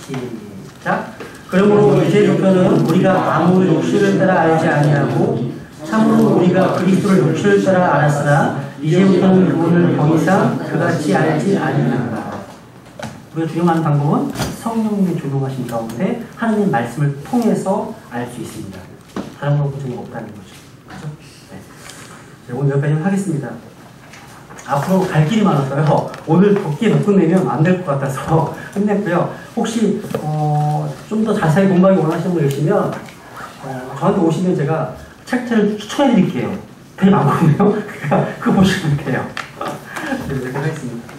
시작. 그러므로 이제 조편은 우리가 아무리 육신을 따라 알지 아니하고 참으로 우리가 그리스도를 육신을 따라 알았으나 이제부터는 그분을 더 이상 그같이 알지 아니한다. 우리가 중요한 방법은 성령님의 조명하신 가운데 하나님의 말씀을 통해서 알 수 있습니다. 다른 방법은 없다는 거죠. 그렇죠? 네. 오늘 여기까지 하겠습니다. 앞으로 갈 길이 많아서요. 오늘 덮개 몇 분 내면 안 될 것 같아서 끝냈고요. 혹시 좀 더 자세히 공부하기 원하시는 분 계시면 저한테 오시면 제가 책들을 추천해 드릴게요. 되게 많거든요. 그거 보시면 돼요. 네, 여기까지 하겠습니다.